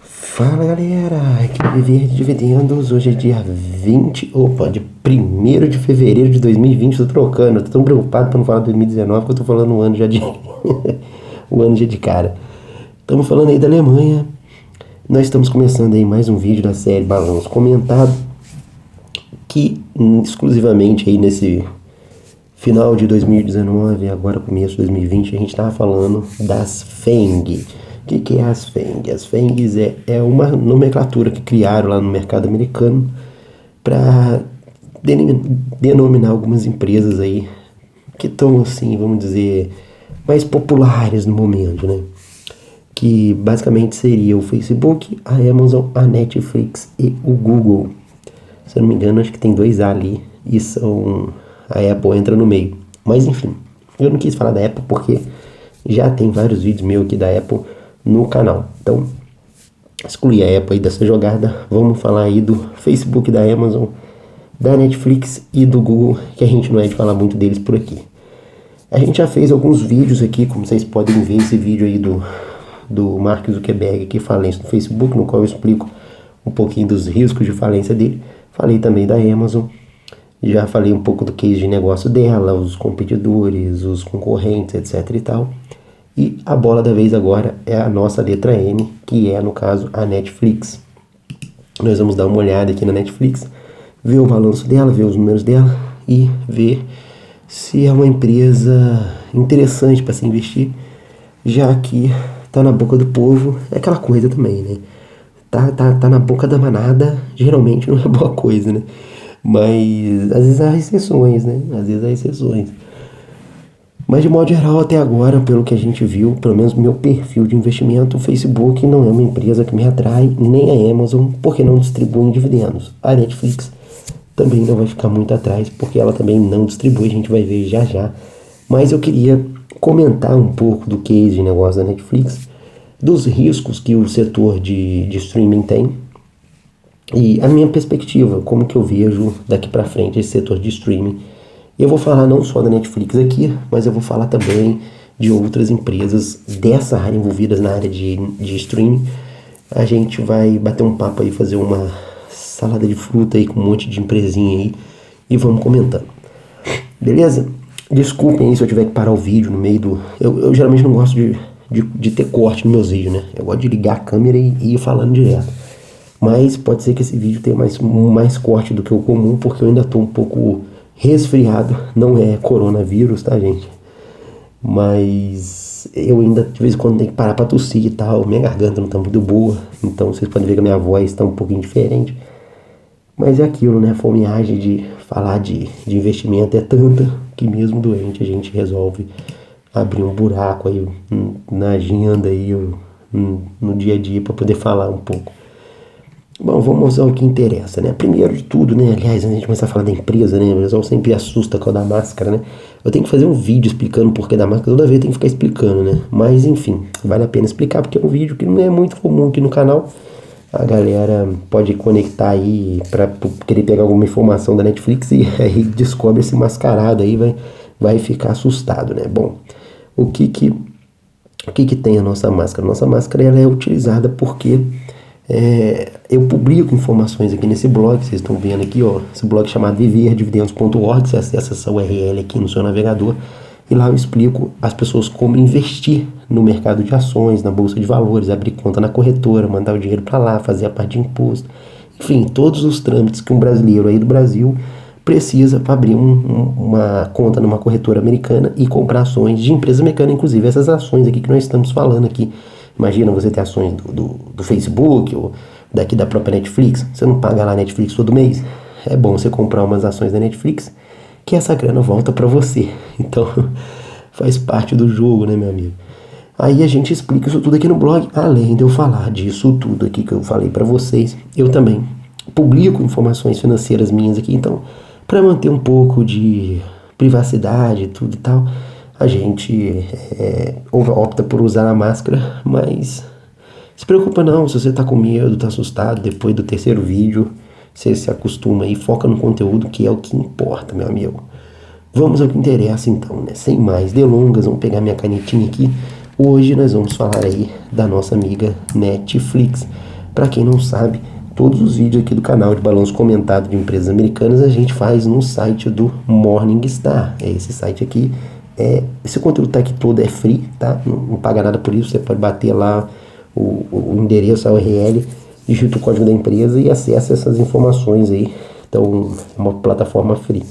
Fala galera, aqui é Viver de Dividendos. Hoje é dia 1 de fevereiro de 2020. Tô trocando, tô tão preocupado pra não falar 2019 que eu tô falando um ano já de o ano já de cara. Estamos falando aí da Alemanha. Nós estamos começando aí mais um vídeo da série Balanço Comentado, que exclusivamente aí nesse final de 2019 e agora começo de 2020 a gente tava falando das FANG. O que é as FANG? As FANGs é uma nomenclatura que criaram lá no mercado americano para denominar algumas empresas aí que estão, assim, vamos dizer, mais populares no momento, né? Que basicamente seria o Facebook, a Amazon, a Netflix e o Google. Se eu não me engano, acho que tem 2 A ali e a Apple entra no meio. Mas enfim, eu não quis falar da Apple porque já tem vários vídeos meus aqui da Apple no canal. Então, excluir a Apple aí dessa jogada. Vamos falar aí do Facebook, da Amazon, da Netflix e do Google, que a gente não é de falar muito deles por aqui. A gente já fez alguns vídeos aqui, como vocês podem ver, esse vídeo aí do Mark Zuckerberg aqui, falência do Facebook, no qual eu explico um pouquinho dos riscos de falência dele. Falei também da Amazon, já falei um pouco do case de negócio dela, os competidores, os concorrentes, etc e tal. E a bola da vez agora é a nossa letra N, que é, no caso, a Netflix. Nós vamos dar uma olhada aqui na Netflix, ver o balanço dela, ver os números dela e ver se é uma empresa interessante para se investir, já que tá na boca do povo. É aquela coisa também, né? Tá na boca da manada, geralmente não é boa coisa, né? Mas às vezes há exceções, né? Mas de modo geral, até agora, pelo que a gente viu, pelo menos meu perfil de investimento, o Facebook não é uma empresa que me atrai, nem a Amazon, porque não distribuem dividendos. A Netflix também não vai ficar muito atrás, porque ela também não distribui, a gente vai ver já já. Mas eu queria comentar um pouco do case de negócio da Netflix, dos riscos que o setor de streaming tem, e a minha perspectiva, como que eu vejo daqui para frente esse setor de streaming. Eu vou falar não só da Netflix aqui, mas eu vou falar também de outras empresas dessa área, envolvidas na área de streaming. A gente vai bater um papo aí, fazer uma salada de fruta aí com um monte de empresinha aí e vamos comentando. Beleza? Desculpem aí se eu tiver que parar o vídeo no meio do... Eu geralmente não gosto de ter corte nos meus vídeos, né? Eu gosto de ligar a câmera e ir falando direto. Mas pode ser que esse vídeo tenha mais corte do que o comum, porque eu ainda tô um pouco resfriado. Não é coronavírus, tá, gente? Mas eu ainda de vez em quando tenho que parar pra tossir e tal. Minha garganta não tá muito boa, então vocês podem ver que a minha voz tá um pouquinho diferente. Mas é aquilo, né? A fomeagem de falar de investimento é tanta que mesmo doente a gente resolve abrir um buraco aí na agenda aí, no dia a dia, para poder falar um pouco. Bom, vamos ao que interessa, né? Primeiro de tudo, né? Aliás, antes de a gente começar a falar da empresa, né? O pessoal sempre assusta com a da máscara, né? Eu tenho que fazer um vídeo explicando o porquê da máscara. Toda vez eu tenho que ficar explicando, né? Mas, enfim, vale a pena explicar, porque é um vídeo que não é muito comum aqui no canal. A galera pode conectar aí pra querer pegar alguma informação da Netflix e aí descobre esse mascarado aí, vai ficar assustado, né? Bom, o que tem a nossa máscara? Nossa máscara, ela é utilizada porque... eu publico informações aqui nesse blog, vocês estão vendo aqui, ó, esse blog chamado viverdividendos.org. Você acessa essa URL aqui no seu navegador e lá eu explico às pessoas como investir no mercado de ações, na bolsa de valores, abrir conta na corretora, mandar o dinheiro para lá, fazer a parte de imposto, enfim, todos os trâmites que um brasileiro aí do Brasil precisa para abrir uma conta numa corretora americana e comprar ações de empresas americanas, inclusive essas ações aqui que nós estamos falando aqui. Imagina você ter ações do Facebook ou daqui da própria Netflix. Você não paga lá a Netflix todo mês? É bom você comprar umas ações da Netflix, que essa grana volta pra você. Então, faz parte do jogo, né, meu amigo? Aí a gente explica isso tudo aqui no blog. Além de eu falar disso tudo aqui que eu falei pra vocês, eu também publico informações financeiras minhas aqui. Então, pra manter um pouco de privacidade e tudo e tal, a gente opta por usar a máscara, mas se preocupa não, se você tá com medo, tá assustado, depois do terceiro vídeo, você se acostuma e foca no conteúdo, que é o que importa, meu amigo. Vamos ao que interessa então, né? Sem mais delongas, vamos pegar minha canetinha aqui. Hoje nós vamos falar aí da nossa amiga Netflix. Para quem não sabe, todos os vídeos aqui do canal de balanço comentado de empresas americanas a gente faz no site do Morningstar. É esse site aqui. Esse conteúdo tá aqui todo é free, tá? Não paga nada por isso. Você pode bater lá o endereço, a URL, digita o código da empresa e acessa essas informações aí. Então, é uma plataforma free,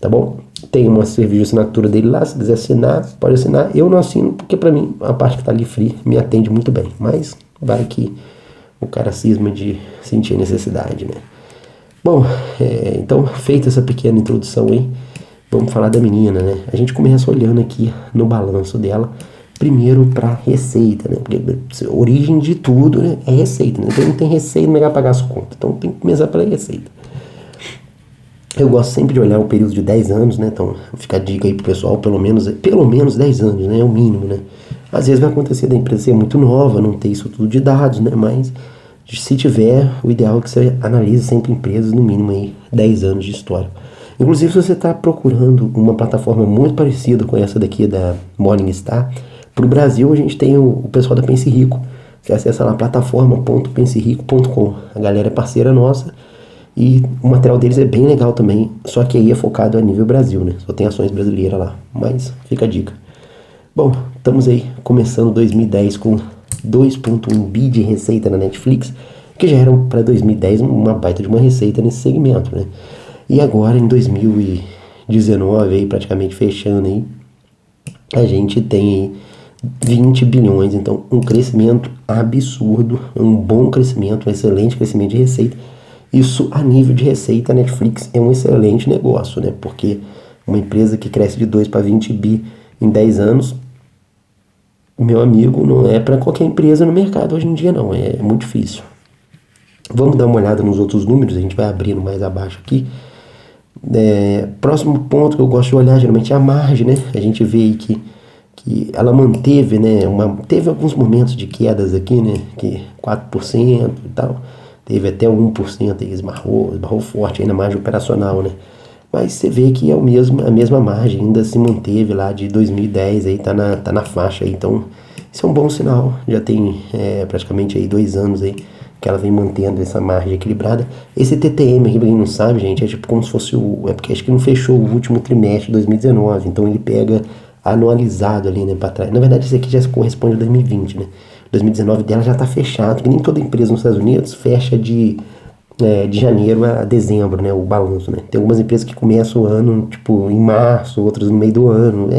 tá bom? Tem uma serviço de assinatura dele lá, se quiser assinar, pode assinar. Eu não assino porque para mim a parte que tá ali free me atende muito bem, mas vai que o cara cisma de sentir necessidade, né? Bom, então, feita essa pequena introdução aí, vamos falar da menina, né? A gente começa olhando aqui no balanço dela, primeiro para receita, né? Porque a origem de tudo, né, é receita, né? Então não tem receita, não vai pagar as contas. Então tem que começar pela receita. Eu gosto sempre de olhar o período de 10 anos, né? Então fica a dica aí pro pessoal, pelo menos 10 anos, né? É o mínimo, né? Às vezes vai acontecer da empresa ser muito nova, não ter isso tudo de dados, né? Mas se tiver, o ideal é que você analise sempre empresas no mínimo aí 10 anos de história. Inclusive, se você está procurando uma plataforma muito parecida com essa daqui da Morningstar, para o Brasil a gente tem o pessoal da Pense Rico. Você acessa lá plataforma.penserico.com. A galera é parceira nossa e o material deles é bem legal também, só que aí é focado a nível Brasil, né? Só tem ações brasileiras lá, mas fica a dica. Bom, estamos aí começando 2010 com 2,1 bi de receita na Netflix, que já era para 2010 uma baita de uma receita nesse segmento, né? E agora em 2019, aí, praticamente fechando aí, a gente tem aí 20 bilhões, então um crescimento absurdo, um bom crescimento, um excelente crescimento de receita. Isso a nível de receita, a Netflix é um excelente negócio, né? Porque uma empresa que cresce de 2 para 20 bi em 10 anos, meu amigo, não é para qualquer empresa no mercado hoje em dia não, é muito difícil. Vamos dar uma olhada nos outros números, a gente vai abrindo mais abaixo aqui. Próximo ponto que eu gosto de olhar geralmente é a margem, né? A gente vê aí que ela manteve, né? Teve alguns momentos de quedas aqui, né? Que 4% e tal. Teve até 1% aí, esbarrou forte aí na margem operacional, né? Mas você vê que é a mesma margem, ainda se manteve lá de 2010, aí tá na faixa aí. Então, isso é um bom sinal. Já tem praticamente aí 2 anos aí que ela vem mantendo essa margem equilibrada. Esse TTM aqui, pra quem não sabe, gente, é tipo como se fosse é porque acho que não fechou o último trimestre de 2019, então ele pega anualizado ali, né, pra trás. Na verdade, esse aqui já corresponde a 2020, né? 2019 dela já tá fechado, que nem toda empresa nos Estados Unidos fecha de janeiro a dezembro, né, o balanço, né? Tem algumas empresas que começam o ano, tipo, em março, outras no meio do ano.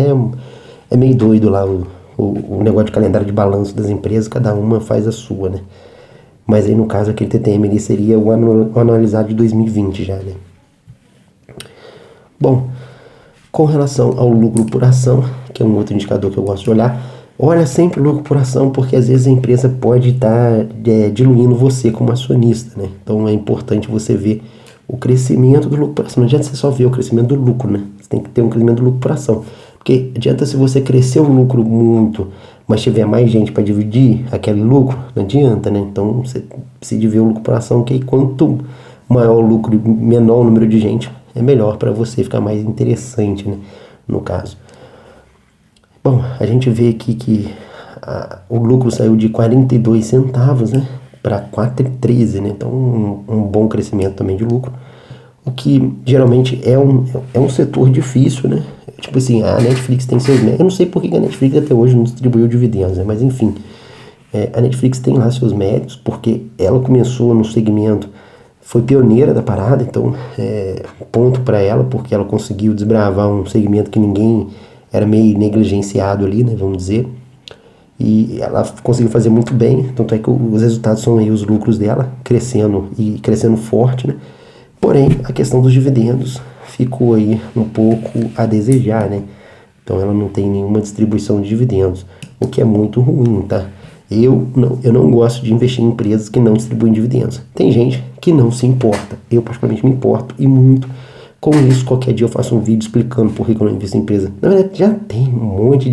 É meio doido lá o negócio de calendário de balanço das empresas, cada uma faz a sua, né? Mas aí no caso aquele TTM ali seria o anualizado de 2020 já, né? Bom, com relação ao lucro por ação, que é um outro indicador que eu gosto de olhar, olha sempre o lucro por ação, porque às vezes a empresa pode estar diluindo você como acionista, né? Então é importante você ver o crescimento do lucro por ação. Não adianta você só ver o crescimento do lucro, né? Você tem que ter um crescimento do lucro por ação. Porque adianta se você crescer o lucro muito, mas tiver mais gente para dividir aquele lucro, não adianta, né? Então você precisa de ver o lucro por ação, que aí quanto maior o lucro e menor o número de gente, é melhor para você, ficar mais interessante, né? No caso. Bom, a gente vê aqui que o lucro saiu de 42 centavos, né, para 4,13, né? Então um bom crescimento também de lucro. O que geralmente é um setor difícil, né? Tipo assim, a Netflix tem seus méritos. Eu não sei por que a Netflix até hoje não distribuiu dividendos, né? Mas enfim, a Netflix tem lá seus méritos, porque ela começou no segmento, foi pioneira da parada, então ponto para ela, porque ela conseguiu desbravar um segmento que ninguém era meio negligenciado ali, né? Vamos dizer. E ela conseguiu fazer muito bem, tanto é que os resultados são aí os lucros dela crescendo e crescendo forte, né? Porém, a questão dos dividendos ficou aí um pouco a desejar, né? Então ela não tem nenhuma distribuição de dividendos, o que é muito ruim, tá? Eu não gosto de investir em empresas que não distribuem dividendos. Tem gente que não se importa. Eu particularmente me importo e muito com isso. Qualquer dia eu faço um vídeo explicando por que eu não invisto em empresa. Na verdade, já tem um monte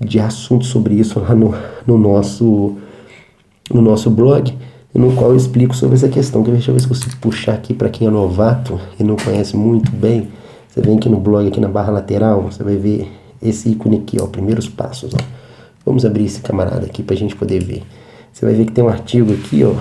de assuntos sobre isso lá no nosso blog, no qual eu explico sobre essa questão. Deixa eu ver se eu consigo puxar aqui para quem é novato e não conhece muito bem. Você vem aqui no blog, aqui na barra lateral, você vai ver esse ícone aqui, ó, primeiros passos, ó. Vamos abrir esse camarada aqui pra gente poder ver. Você vai ver que tem um artigo aqui, ó,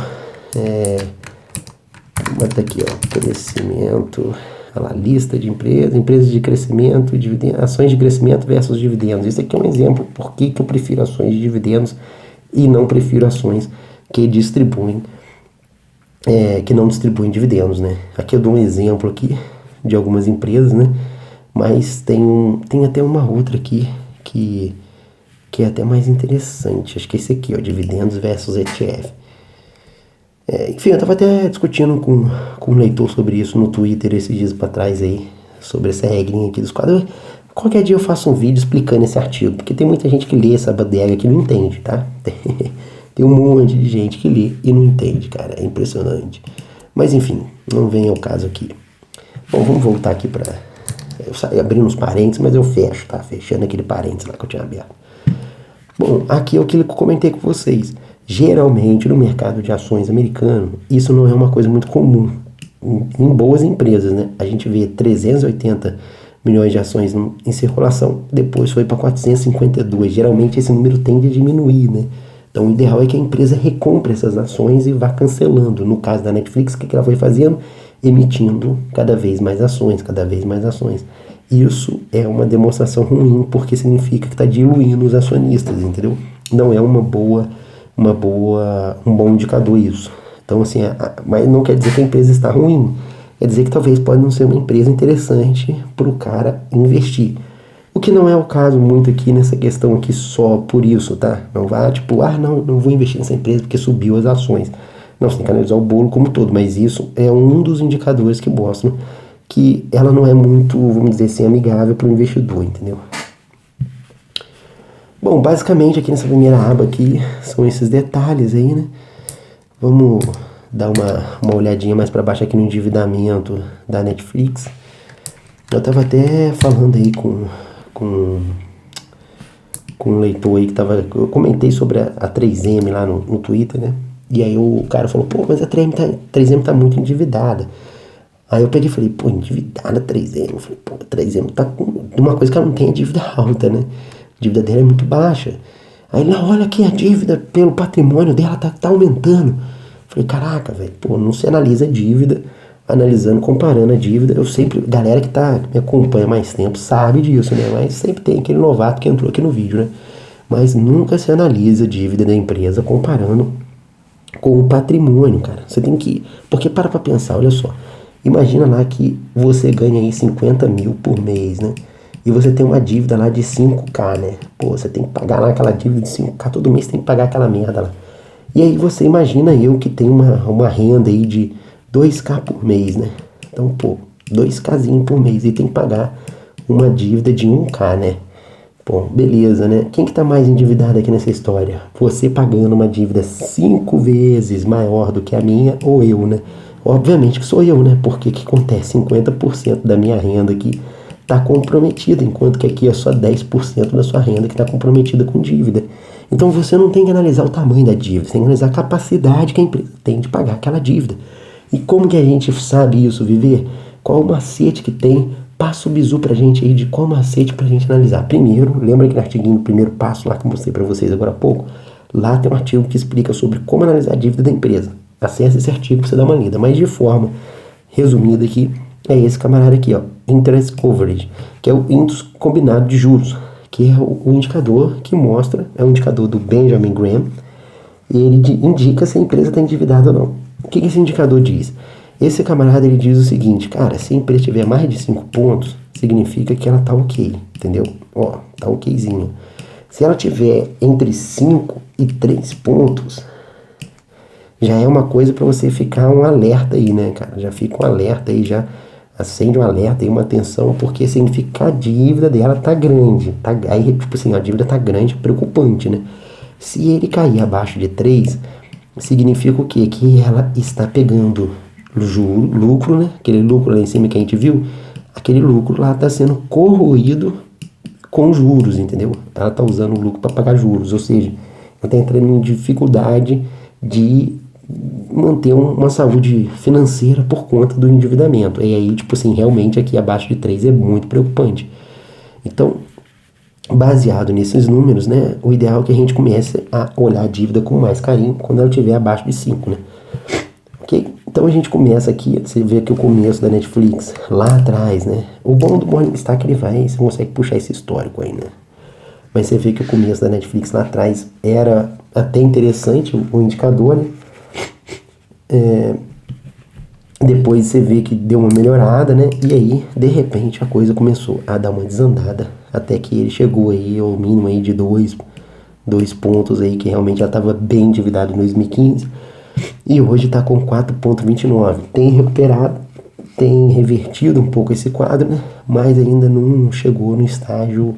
Bota aqui, ó, crescimento, olha lá, lista de empresas de crescimento, ações de crescimento versus dividendos. Isso aqui é um exemplo por que eu prefiro ações de dividendos e não prefiro ações que distribuem, que não distribuem dividendos, né? Aqui eu dou um exemplo aqui de algumas empresas, né? Mas tem até uma outra aqui que é até mais interessante. Acho que esse aqui, ó, dividendos versus ETF. Enfim, eu tava até discutindo com um leitor sobre isso no Twitter esses dias pra trás aí, sobre essa regrinha aqui dos quadros. Qualquer dia eu faço um vídeo explicando esse artigo, porque tem muita gente que lê essa bodega que não entende, tá? Tem um monte de gente que lê e não entende, cara, é impressionante. Mas enfim, não vem ao caso aqui. Bom, vamos voltar aqui pra... Eu saí abrindo os parênteses, mas eu fecho, tá? Fechando aquele parênteses lá que eu tinha aberto. Bom, aqui é o que eu comentei com vocês. Geralmente no mercado de ações americano, isso não é uma coisa muito comum. Em boas empresas, né? A gente vê 380 milhões de ações em circulação, depois foi para 452. Geralmente esse número tende a diminuir, né? Então o ideal é que a empresa recompre essas ações e vá cancelando. No caso da Netflix, o que ela foi fazendo? Emitindo cada vez mais ações, cada vez mais ações. Isso é uma demonstração ruim, porque significa que está diluindo os acionistas, entendeu? Não é um bom indicador isso. Então assim, mas não quer dizer que a empresa está ruim, quer dizer que talvez pode não ser uma empresa interessante para o cara investir. O que não é o caso muito aqui nessa questão aqui só por isso, tá? Não vá tipo, não vou investir nessa empresa porque subiu as ações. Não, você tem que analisar o bolo como todo, mas isso é um dos indicadores que mostram que ela não é muito, vamos dizer assim, amigável para o investidor, entendeu? Bom, basicamente aqui nessa primeira aba aqui são esses detalhes aí, né? Vamos dar uma olhadinha mais para baixo aqui no endividamento da Netflix. Eu tava até falando aí com um leitor aí que tava... Eu comentei sobre a 3M lá no Twitter, né? E aí o cara falou, pô, mas a 3M tá muito endividada. Aí eu peguei e falei, pô, endividada 3M. Eu falei, pô, a 3M tá com uma coisa que ela não tem, a dívida alta, né? A dívida dela é muito baixa. Aí ele, olha aqui, a dívida pelo patrimônio dela tá aumentando. Eu falei, caraca, velho, pô, não se analisa a dívida, analisando, comparando a dívida. Eu sempre, galera que me acompanha mais tempo sabe disso, né? Mas sempre tem aquele novato que entrou aqui no vídeo, né? Mas nunca se analisa a dívida da empresa comparando com o patrimônio, cara. Você tem que... Porque para pra pensar, olha só. Imagina lá que você ganha aí 50 mil por mês, né? E você tem uma dívida lá de 5K, né? Pô, você tem que pagar lá aquela dívida de 5K, todo mês tem que pagar aquela merda lá. E aí você imagina eu que tenho uma renda aí de 2K por mês, né? Então, pô, 2Kzinho por mês e tem que pagar uma dívida de 1K, né? Bom, beleza, né? Quem que tá mais endividado aqui nessa história? Você pagando uma dívida 5 vezes maior do que a minha ou eu, né? Obviamente que sou eu, né? Porque o que acontece? 50% da minha renda aqui tá comprometida, enquanto que aqui é só 10% da sua renda que tá comprometida com dívida. Então você não tem que analisar o tamanho da dívida, você tem que analisar a capacidade que a empresa tem de pagar aquela dívida. E como que a gente sabe isso, Viver? Qual o macete que tem? Passa o bizu pra gente aí de qual macete pra gente analisar. Primeiro, lembra aquele artiguinho do primeiro passo lá que eu mostrei pra vocês agora há pouco? Lá tem um artigo que explica sobre como analisar a dívida da empresa. Acesse esse artigo pra você dar uma lida. Mas de forma resumida aqui, é esse camarada aqui, ó, Interest Coverage, que é o índice combinado de juros, que é o indicador que mostra, é um indicador do Benjamin Graham, e ele indica se a empresa está endividada ou não. O que esse indicador diz? Esse camarada ele diz o seguinte, cara, se a empresa tiver mais de 5 pontos, significa que ela tá ok, entendeu? Ó, tá okzinho. Se ela tiver entre 5 e 3 pontos, já é uma coisa para você ficar um alerta aí, né, cara? Já fica um alerta aí, já acende um alerta aí, uma atenção, porque significa que a dívida dela tá grande. Aí, tipo assim, a dívida tá grande, preocupante, né? Se ele cair abaixo de 3, significa o quê? Que ela está pegando lucro, né? Aquele lucro lá em cima que a gente viu, aquele lucro lá está sendo corroído com juros, entendeu? Ela está usando o lucro para pagar juros, ou seja, ela está entrando em dificuldade de manter uma saúde financeira por conta do endividamento. E aí, tipo assim, realmente aqui abaixo de 3 é muito preocupante. Então, baseado nesses números, né, o ideal é que a gente comece a olhar a dívida com mais carinho quando ela estiver abaixo de 5, né? Ok? Então a gente começa aqui, você vê que o começo da Netflix, lá atrás, né? O bom do Morningstar é que você consegue puxar esse histórico aí, né? Mas você vê que o começo da Netflix lá atrás era até interessante, o indicador, né? Depois você vê que deu uma melhorada, né? E aí, de repente, a coisa começou a dar uma desandada. Até que ele chegou aí ao mínimo aí de dois pontos aí, que realmente já estava bem endividado em 2015. E hoje está com 4,29. Tem recuperado, tem revertido um pouco esse quadro, né? Mas ainda não chegou no estágio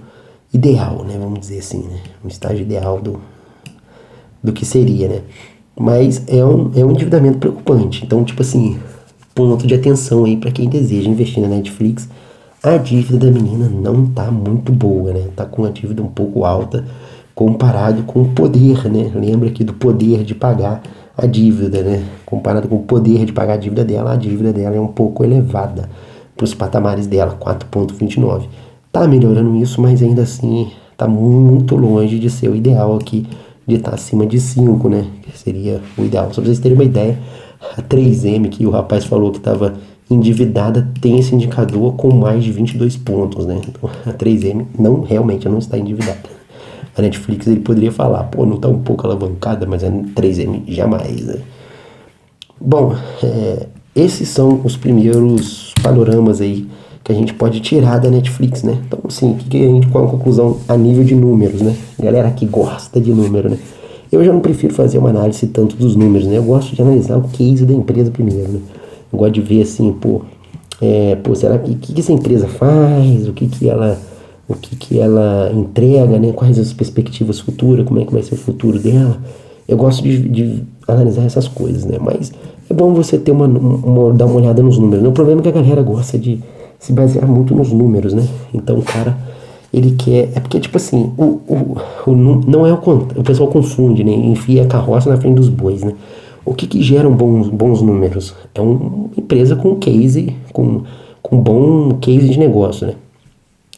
ideal, né? Vamos dizer assim, né? Um estágio ideal do que seria, né? Mas é um endividamento preocupante. Então, tipo assim, ponto de atenção aí para quem deseja investir na Netflix. A dívida da menina não tá muito boa, né? Tá com a dívida um pouco alta comparado com o poder, né? Lembra aqui do poder de pagar a dívida, né? Comparado com o poder de pagar a dívida dela é um pouco elevada para os patamares dela, 4,29. Tá melhorando isso, mas ainda assim tá muito longe de ser o ideal aqui, de estar acima de 5, né? Que seria o ideal. Só pra vocês terem uma ideia, a 3M, que o rapaz falou que estava endividada, tem esse indicador com mais de 22 pontos, né? Então, a 3M realmente não está endividada. A Netflix ele poderia falar, pô, não está um pouco alavancada, mas a 3M jamais, né? Bom, esses são os primeiros panoramas aí que a gente pode tirar da Netflix, né? Então, assim, qual a conclusão a nível de números, né? Galera que gosta de número, né? Eu já não prefiro fazer uma análise tanto dos números, né? Eu gosto de analisar o case da empresa primeiro, né? Eu gosto de ver assim, será que essa empresa faz? O que ela entrega, né? Quais as perspectivas futuras? Como é que vai ser o futuro dela? Eu gosto de analisar essas coisas, né? Mas é bom você ter dar uma olhada nos números, né? O problema é que a galera gosta de se basear muito nos números, né? Então, o cara, ele quer... É porque, tipo assim, não é o pessoal confunde, né? Enfia a carroça na frente dos bois, né? O que geram bons números? É uma empresa com case, com bom case de negócio, né?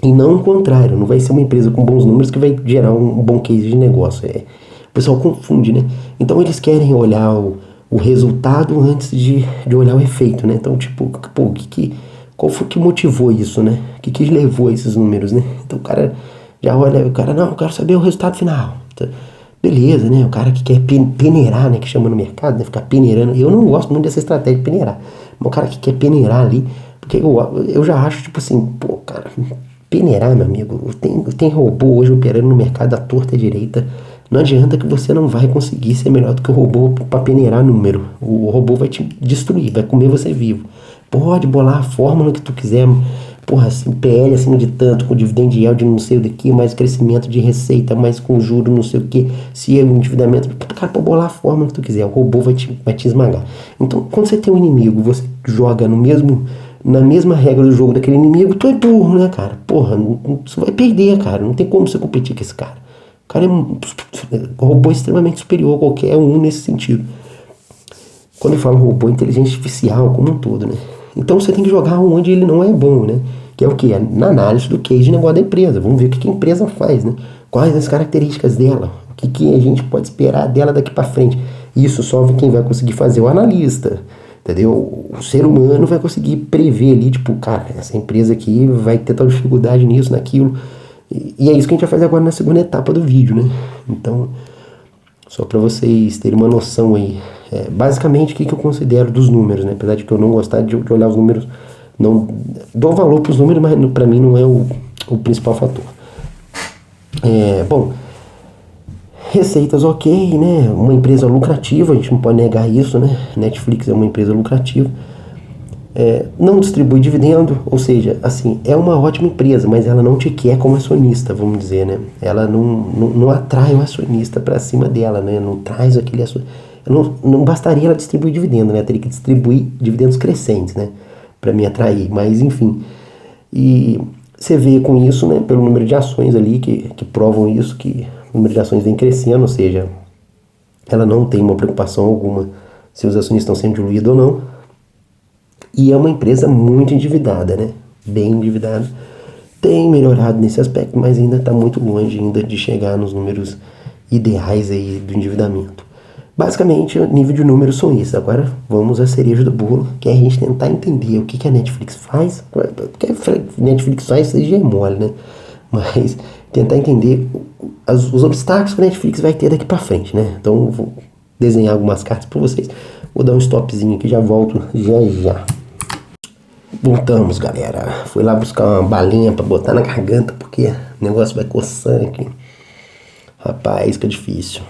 E não o contrário, não vai ser uma empresa com bons números que vai gerar um bom case de negócio. O pessoal confunde, né? Então eles querem olhar o resultado antes de olhar o efeito, né? Então, tipo, pô, qual foi que motivou isso, né? O que levou a esses números, né? Então o cara já olha, não, eu quero saber o resultado final. Então, beleza, né? O cara que quer peneirar, né? Que chama no mercado, né? Ficar peneirando. Eu não gosto muito dessa estratégia de peneirar. Mas o cara que quer peneirar ali, porque eu já acho, tipo assim, pô, cara, peneirar, meu amigo, tem robô hoje operando no mercado à torta e direita. Não adianta que você não vai conseguir ser melhor do que o robô para peneirar número. O robô vai te destruir, vai comer você vivo. Pode bolar a fórmula que tu quiser, porra, assim, PL acima de tanto, com dividend yield de não sei o que, mais crescimento de receita, mais com juro não sei o que, se é um endividamento, cara, pode bolar a fórmula que tu quiser, o robô vai te esmagar. Então, quando você tem um inimigo, você joga na mesma regra do jogo daquele inimigo, tu é burro, né, cara? Porra, você vai perder, cara, não tem como você competir com esse cara. O cara é um robô extremamente superior a qualquer um nesse sentido. Quando eu falo robô, inteligência artificial como um todo, né? Então você tem que jogar onde ele não é bom, né? Que é o que? Na análise do case de negócio da empresa. Vamos ver o que a empresa faz, né? Quais as características dela? O que a gente pode esperar dela daqui para frente? Isso só quem vai conseguir fazer o analista, entendeu? O ser humano vai conseguir prever ali, tipo, cara, essa empresa aqui vai ter tal dificuldade nisso, naquilo. E é isso que a gente vai fazer agora na segunda etapa do vídeo, né? Então, só para vocês terem uma noção aí, basicamente o que eu considero dos números, né? Apesar de que eu não gostar de olhar os números, não dou valor para os números, mas para mim não é o principal fator. Bom, receitas ok, né? Uma empresa lucrativa, a gente não pode negar isso, né? Netflix é uma empresa lucrativa. Não distribui dividendo, ou seja, assim, é uma ótima empresa, mas ela não te quer como acionista, vamos dizer, né? Ela não atrai o acionista para cima dela, né? Não traz aquele acionista. Não bastaria ela distribuir dividendo, né? Teria que distribuir dividendos crescentes, né? Para me atrair, mas enfim. E você vê com isso, né? Pelo número de ações ali que provam isso, que o número de ações vem crescendo, ou seja, ela não tem uma preocupação alguma se os acionistas estão sendo diluídos ou não. E é uma empresa muito endividada, né? Bem endividada. Tem melhorado nesse aspecto, mas ainda está muito longe ainda de chegar nos números ideais aí do endividamento. Basicamente, o nível de números são isso. Agora vamos à cereja do bolo, que é a gente tentar entender o que a Netflix faz. Porque a Netflix faz, isso aí já é mole, né? Mas tentar entender os obstáculos que a Netflix vai ter daqui pra frente, né? Então eu vou desenhar algumas cartas pra vocês. Vou dar um stopzinho aqui, já volto já. Voltamos, galera. Fui lá buscar uma balinha pra botar na garganta, porque o negócio vai coçando aqui. Rapaz, que é difícil.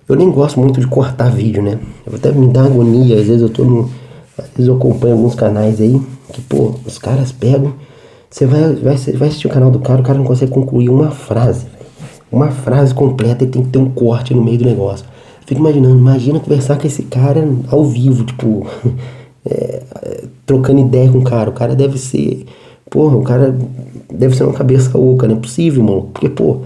Eu nem gosto muito de cortar vídeo, né? Até me dá agonia, às vezes às vezes eu acompanho alguns canais aí, que, pô, os caras pegam, você vai assistir o canal do cara, o cara não consegue concluir uma frase, véio. Uma frase completa e tem que ter um corte no meio do negócio. Fico imaginando, imagina conversar com esse cara ao vivo, tipo, trocando ideia com o cara deve ser, porra, o cara deve ser uma cabeça oca, não é possível, mano, porque, pô,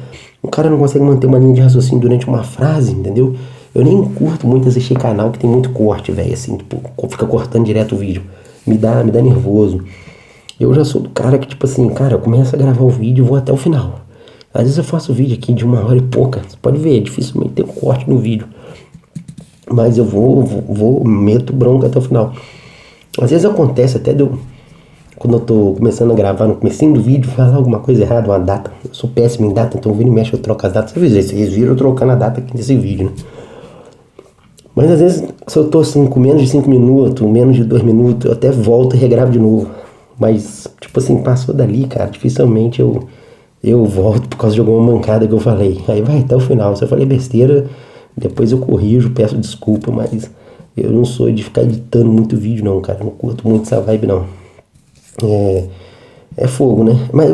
o cara não consegue manter uma linha de raciocínio durante uma frase, entendeu? Eu nem curto muito assistir canal que tem muito corte, velho, assim, tipo, fica cortando direto o vídeo. Me dá nervoso. Eu já sou do cara que, tipo assim, cara, eu começo a gravar o vídeo e vou até o final. Às vezes eu faço vídeo aqui de 1 hora e pouca, você pode ver, dificilmente tem um corte no vídeo. Mas eu meto bronca até o final. Às vezes acontece até quando eu tô começando a gravar no comecinho do vídeo, falar alguma coisa errada, uma data. Eu sou péssimo em data, então vira e mexe, eu troco as datas. Vocês viram eu trocando a data aqui nesse vídeo, né? Mas às vezes, se eu tô assim, com menos de 5 minutos, menos de 2 minutos, eu até volto e regravo de novo. Mas, tipo assim, passou dali, cara, dificilmente eu volto por causa de alguma mancada que eu falei. Aí vai até o final. Se eu falei besteira, depois eu corrijo, peço desculpa, mas eu não sou de ficar editando muito vídeo, não, cara. Eu não curto muito essa vibe, não. É fogo, né? Mas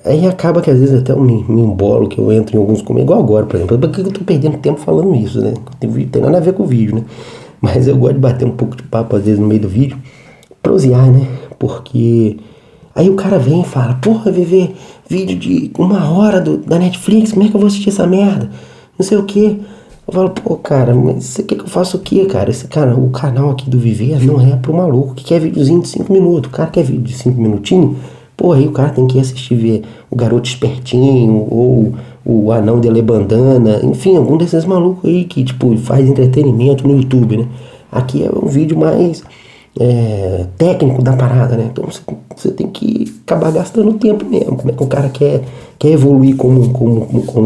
aí acaba que às vezes até eu me embolo, que eu entro em alguns comentários, igual agora, por exemplo. Por que eu tô perdendo tempo falando isso, né? Tem nada a ver com o vídeo, né? Mas eu gosto de bater um pouco de papo às vezes no meio do vídeo, prosear, né? Porque aí o cara vem e fala, porra, Viver, vídeo de 1 hora da Netflix, como é que eu vou assistir essa merda? Não sei o que. Eu falo, pô, cara, mas você quer que eu faça o quê, cara? O canal aqui do Viver não é pro maluco que quer videozinho de 5 minutos. O cara quer vídeo de 5 minutinhos, pô, aí o cara tem que assistir, ver o Garoto Espertinho, ou o Anão de Lebandana, enfim, algum desses malucos aí que, tipo, faz entretenimento no YouTube, né? Aqui é um vídeo mais técnico da parada, né? Então você tem que acabar gastando tempo mesmo. Como é que o cara quer evoluir como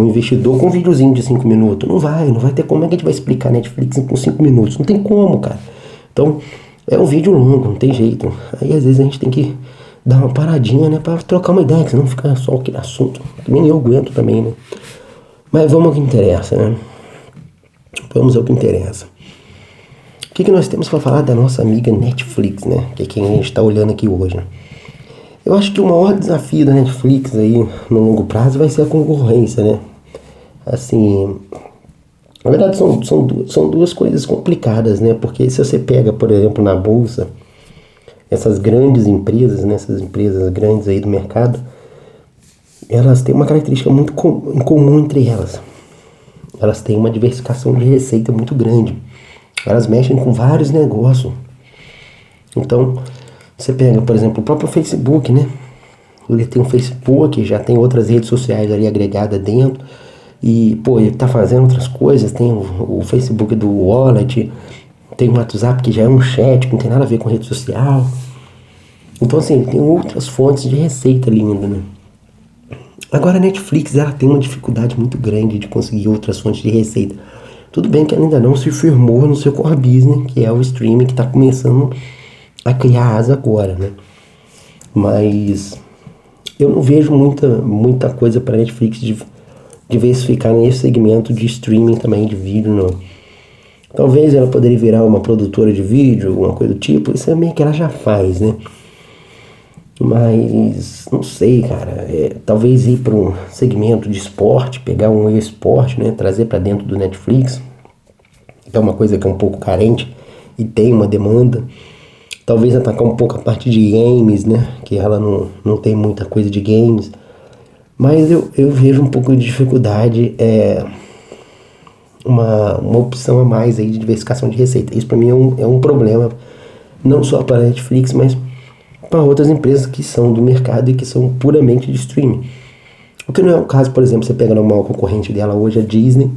investidor com um videozinho de 5 minutos? Não vai ter como. É que a gente vai explicar Netflix com 5 minutos? Não tem como, cara. Então é um vídeo longo, não tem jeito. Aí às vezes a gente tem que dar uma paradinha, né, pra trocar uma ideia, que senão fica só aquele assunto. Nem eu aguento também, né? Mas vamos ao que interessa, né? Vamos ao que interessa. O que nós temos para falar da nossa amiga Netflix, né? Que é quem a gente está olhando aqui hoje. Eu acho que o maior desafio da Netflix aí no longo prazo vai ser a concorrência, né? Assim, na verdade são duas coisas complicadas, né? Porque se você pega, por exemplo, na bolsa, essas grandes empresas, né? Essas empresas grandes aí do mercado, elas têm uma característica muito em comum entre elas. Elas têm uma diversificação de receita muito grande. Elas mexem com vários negócios. Então, você pega, por exemplo, o próprio Facebook, né? Ele tem um Facebook, já tem outras redes sociais ali agregadas dentro. E, pô, ele tá fazendo outras coisas. Tem o Facebook do Wallet, tem o WhatsApp, que já é um chat, que não tem nada a ver com rede social. Então, assim, tem outras fontes de receita ali ainda, né? Agora a Netflix, ela tem uma dificuldade muito grande de conseguir outras fontes de receita. Tudo bem que ela ainda não se firmou no seu core business, que é o streaming, que está começando a criar asa agora, né? Mas eu não vejo muita coisa para a Netflix diversificar nesse segmento de streaming também, de vídeo, não. Talvez ela poderia virar uma produtora de vídeo, alguma coisa do tipo, isso é meio que ela já faz, né? Mas, não sei, cara, talvez ir para um segmento de esporte, pegar um esporte, né, trazer para dentro do Netflix, que é uma coisa que é um pouco carente e tem uma demanda. Talvez atacar um pouco a parte de games, né, que ela não tem muita coisa de games, mas eu vejo um pouco de dificuldade, uma opção a mais aí de diversificação de receita. Isso para mim é um problema, não só para a Netflix, mas para outras empresas que são do mercado e que são puramente de streaming. O que não é o caso, por exemplo, você pega no maior concorrente dela hoje, a Disney.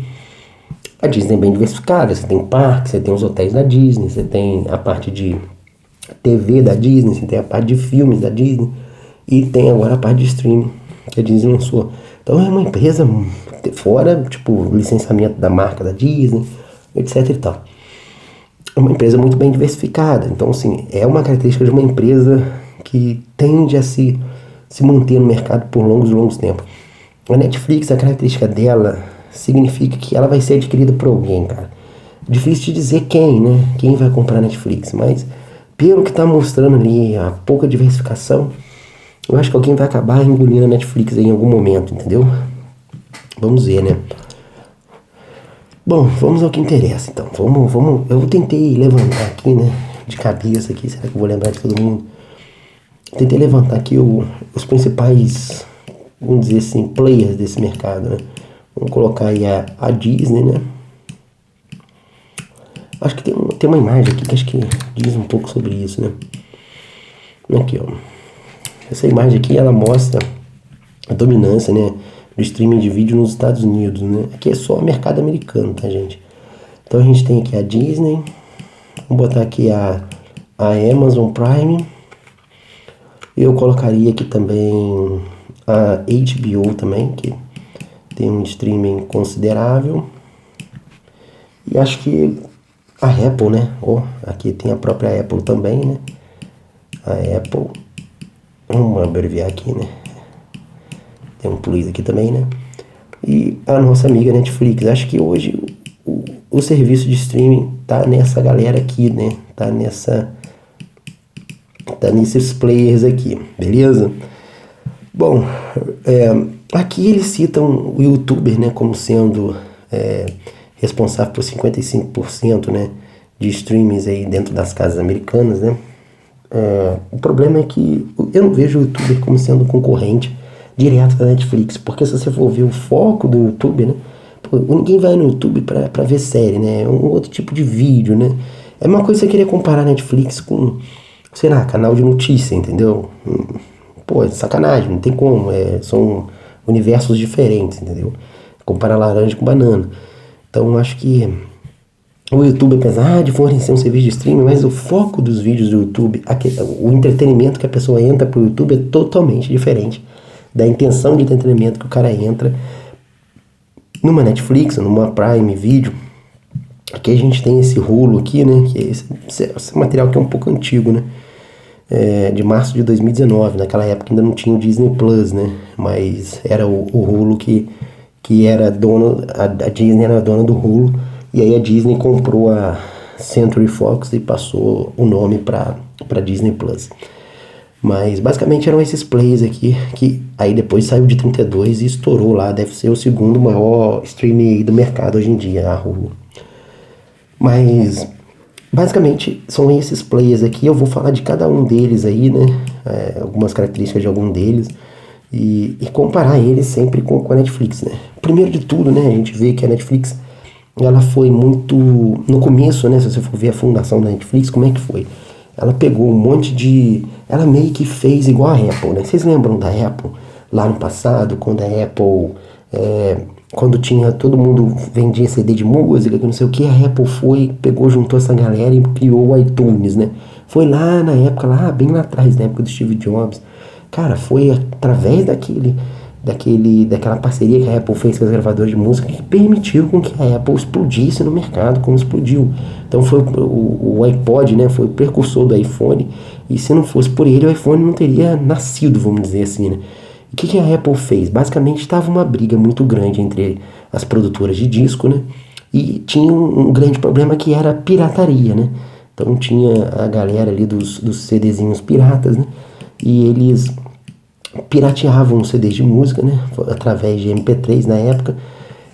A Disney é bem diversificada, você tem parques, você tem os hotéis da Disney, você tem a parte de TV da Disney, você tem a parte de filmes da Disney e tem agora a parte de streaming que a Disney lançou. Então é uma empresa fora, tipo, licenciamento da marca da Disney, etc e tal. É uma empresa muito bem diversificada. Então, assim, é uma característica de uma empresa que tende a se manter no mercado por longos tempos. A Netflix, a característica dela significa que ela vai ser adquirida por alguém, cara. Difícil de dizer quem, né? Quem vai comprar a Netflix, mas pelo que tá mostrando ali, a pouca diversificação, eu acho que alguém vai acabar engolindo a Netflix aí em algum momento, entendeu? Vamos ver, né? Bom, vamos ao que interessa, então. Vamos. Eu tentei levantar aqui, né? De cabeça aqui, será que eu vou lembrar de todo mundo? Tentei levantar aqui os principais, vamos dizer assim, players desse mercado, né? Vamos colocar aí a Disney, né? Acho que tem uma imagem aqui que acho que diz um pouco sobre isso, né? Aqui, ó. Essa imagem aqui, ela mostra a dominância, né, do streaming de vídeo nos Estados Unidos, né? Aqui é só o mercado americano, tá, gente? Então a gente tem aqui a Disney, vamos botar aqui a Amazon Prime. Eu colocaria aqui também a HBO também, que tem um streaming considerável. E acho que a Apple, né? Aqui tem a própria Apple também, né? A Apple. Vamos abreviar aqui, né? Tem um plus aqui também, né? E a nossa amiga Netflix. Acho que hoje o serviço de streaming tá nessa galera aqui, né? Tá nesses players aqui, beleza? Bom, aqui eles citam o YouTuber, né? Como sendo responsável por 55%, né? De streamings aí dentro das casas americanas, né? O problema é que eu não vejo o YouTuber como sendo um concorrente direto da Netflix, porque se você for ver o foco do YouTube, né? Pô, ninguém vai no YouTube pra ver série, né? É um outro tipo de vídeo, né? É uma coisa você querer comparar a Netflix com, sei lá, canal de notícia, entendeu? Pô, é sacanagem, não tem como, são universos diferentes, entendeu? Comparar laranja com banana. Então acho que o YouTube, apesar de fornecer um serviço de streaming, mas o foco dos vídeos do YouTube, o entretenimento que a pessoa entra pro YouTube é totalmente diferente da intenção de entretenimento que o cara entra numa Netflix, numa Prime Video. Aqui a gente tem esse rolo aqui, né, que é esse material que é um pouco antigo, né, de março de 2019, naquela época ainda não tinha o Disney Plus, né, mas era o rolo que era dono, a Disney era dona do rolo, e aí a Disney comprou a Century Fox e passou o nome para Disney Plus. Mas basicamente eram esses plays aqui, que aí depois saiu de 32 e estourou lá, deve ser o segundo maior streaming do mercado hoje em dia, a Hulu. Mas basicamente são esses players aqui, eu vou falar de cada um deles aí, né, algumas características de algum deles, e comparar eles sempre com a Netflix, né. Primeiro de tudo, né, a gente vê que a Netflix, ela foi muito, no começo, né, se você for ver a fundação da Netflix, como é que foi? Ela pegou um monte de... Ela meio que fez igual a Apple, né? Vocês lembram da Apple lá no passado, quando a Apple... quando tinha... Todo mundo vendia CD de música, que não sei o que, a Apple pegou, juntou essa galera e criou o iTunes, né? Foi lá na época, bem lá atrás, na época do Steve Jobs. Cara, foi através daquela parceria que a Apple fez com as gravadoras de música que permitiu com que a Apple explodisse no mercado como explodiu. Então foi o iPod, né, foi o precursor do iPhone, e se não fosse por ele o iPhone não teria nascido, vamos dizer assim, né. O que a Apple fez? Basicamente estava uma briga muito grande entre as produtoras de disco, né, e tinha um grande problema que era a pirataria, né. Então tinha a galera ali dos CDzinhos piratas, né, e eles pirateavam CDs de música, né, através de MP3 na época,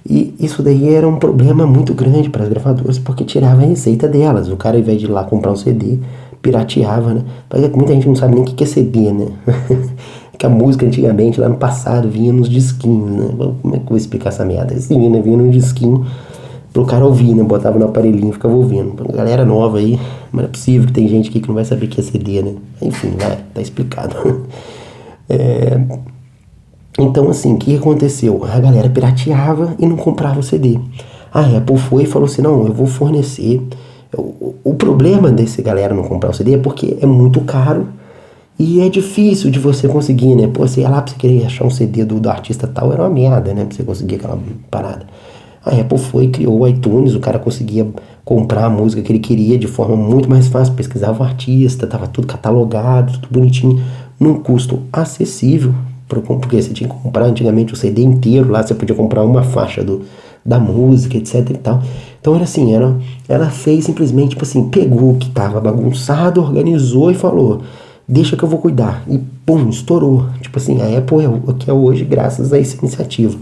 e isso daí era um problema muito grande para as gravadoras, porque tirava a receita delas. O cara, ao invés de ir lá comprar um CD, pirateava, né, porque muita gente não sabe nem o que é CD, né, que a música antigamente, lá no passado, vinha nos disquinhos, né, como é que eu vou explicar essa merda? Sim, né, vinha num disquinho pro cara ouvir, né, botava no aparelhinho e ficava ouvindo. Galera nova aí, mas não é possível que tem gente aqui que não vai saber o que é CD, né, enfim, tá explicado. Então assim, o que aconteceu? A galera pirateava e não comprava o CD. A Apple foi e falou assim, não, eu vou fornecer. O problema desse galera não comprar o CD é porque é muito caro e é difícil de você conseguir, né? Pô, você ia lá pra você querer achar um CD do artista tal, era uma merda, né? Pra você conseguir aquela parada. A Apple foi, criou o iTunes, o cara conseguia comprar a música que ele queria de forma muito mais fácil, pesquisava o artista, tava tudo catalogado, tudo bonitinho, num custo acessível, porque você tinha que comprar antigamente o CD inteiro, lá você podia comprar uma faixa da música, etc e tal. Então era assim, ela fez simplesmente, tipo assim, pegou o que tava bagunçado, organizou e falou, deixa que eu vou cuidar. E pum, estourou. Tipo assim, a Apple é o que é hoje graças a essa iniciativa.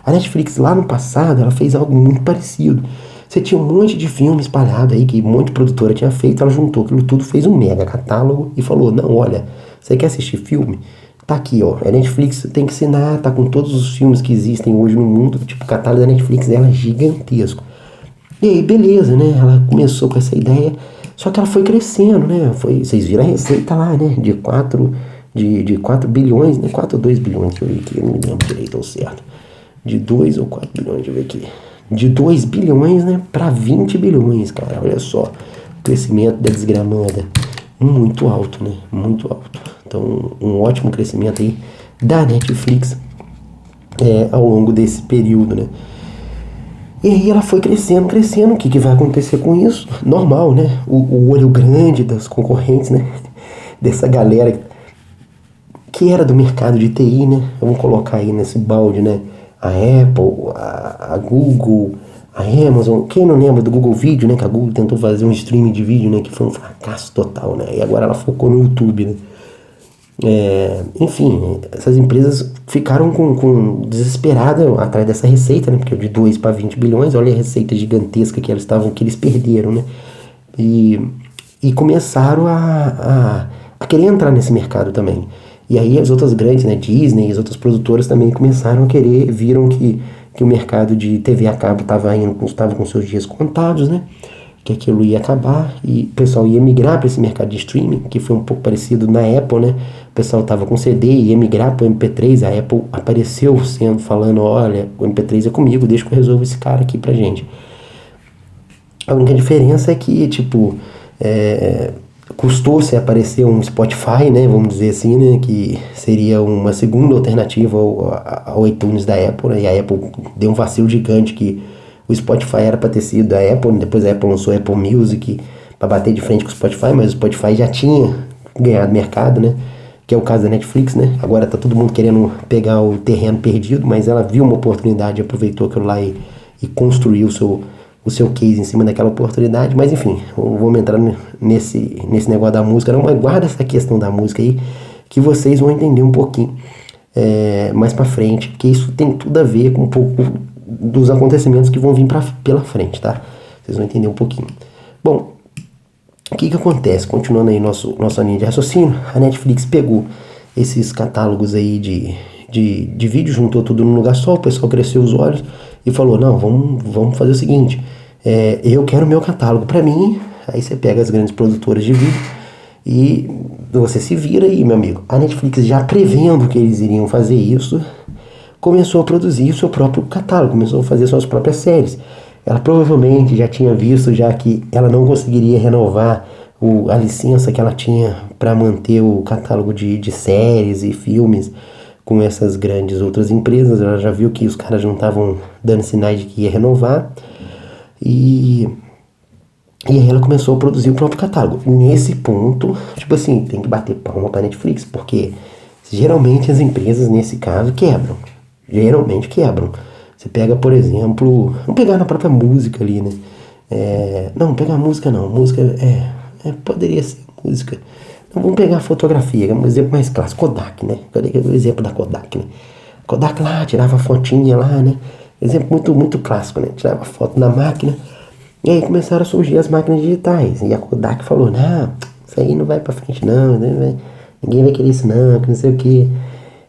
A Netflix lá no passado, ela fez algo muito parecido. Você tinha um monte de filme espalhado aí, que um monte de produtora tinha feito, ela juntou aquilo tudo, fez um mega catálogo e falou, não, olha, você quer assistir filme? Tá aqui, ó, a Netflix tem que assinar, tá com todos os filmes que existem hoje no mundo, tipo, o catálogo da Netflix dela é gigantesco. E aí, beleza, né, ela começou com essa ideia, só que ela foi crescendo, né, vocês viram a receita lá, né, de 4 bilhões, né, 4 ou 2 bilhões, deixa eu ver aqui, eu não me lembro direito ao certo. De 2 ou 4 bilhões, deixa eu ver aqui. De 2 bilhões, né, para 20 bilhões, cara. Olha só, o crescimento da desgramada. Muito alto, né? Muito alto. Então, um ótimo crescimento aí da Netflix ao longo desse período, né? E aí ela foi crescendo, crescendo. O que vai acontecer com isso? Normal, né? O olho grande das concorrentes, né? Dessa galera que era do mercado de TI, né? Vamos colocar aí nesse balde, né? A Apple, a Google, a Amazon. Quem não lembra do Google Vídeo, né? Que a Google tentou fazer um streaming de vídeo, né? Que foi um fracasso total, né? E agora ela focou no YouTube, né? Enfim, essas empresas ficaram com desesperadas atrás dessa receita, né? Porque de 2 para 20 bilhões, olha a receita gigantesca que eles perderam, né? E começaram a querer entrar nesse mercado também. E aí as outras grandes, né, Disney e as outras produtoras também começaram a querer, viram que o mercado de TV a cabo estava com seus dias contados, né? Que aquilo ia acabar e o pessoal ia migrar para esse mercado de streaming, que foi um pouco parecido na Apple, né? O pessoal estava com CD e ia migrar para o MP3, a Apple apareceu falando, olha, o MP3 é comigo, deixa que eu resolvo esse cara aqui pra gente. A única diferença é que, tipo, custou-se aparecer um Spotify, né, vamos dizer assim, né, que seria uma segunda alternativa ao iTunes da Apple, né, e a Apple deu um vacilo gigante que o Spotify era para ter sido da Apple, depois a Apple lançou a Apple Music para bater de frente com o Spotify, mas o Spotify já tinha ganhado mercado, né, que é o caso da Netflix, né, agora tá todo mundo querendo pegar o terreno perdido, mas ela viu uma oportunidade, aproveitou aquilo lá e construiu o seu case em cima daquela oportunidade, mas enfim, vamos entrar nesse negócio da música, não, mas guarda essa questão da música aí, que vocês vão entender um pouquinho mais pra frente, porque isso tem tudo a ver com um pouco dos acontecimentos que vão vir pela frente, tá? Vocês vão entender um pouquinho. Bom, o que acontece? Continuando aí nossa linha de raciocínio, a Netflix pegou esses catálogos aí de vídeo, juntou tudo num lugar só, o pessoal cresceu os olhos e falou, não, vamos fazer o seguinte, eu quero meu catálogo pra mim. Aí você pega as grandes produtoras de vídeo e você se vira aí, meu amigo. A Netflix, já prevendo que eles iriam fazer isso, começou a produzir o seu próprio catálogo, começou a fazer suas próprias séries. Ela provavelmente já tinha visto já que ela não conseguiria renovar a licença que ela tinha para manter o catálogo de séries e filmes com essas grandes outras empresas. Ela já viu que os caras não estavam dando sinais de que ia renovar. E aí ela começou a produzir o próprio catálogo. Nesse ponto, tipo assim, tem que bater palma pra Netflix, porque geralmente as empresas, nesse caso, quebram. Geralmente quebram. Você pega, por exemplo, vamos pegar na própria música ali, né? Não, pegar música não. Música poderia ser música. Então, vamos pegar a fotografia, que é um exemplo mais clássico. Kodak, né? Cadê o exemplo da Kodak, né? Kodak lá, tirava fotinha lá, né? Exemplo muito, muito clássico, né? Tirava foto na máquina. E aí começaram a surgir as máquinas digitais. E a Kodak falou, não, isso aí não vai pra frente não, né? Ninguém vai querer isso não, que não sei o que.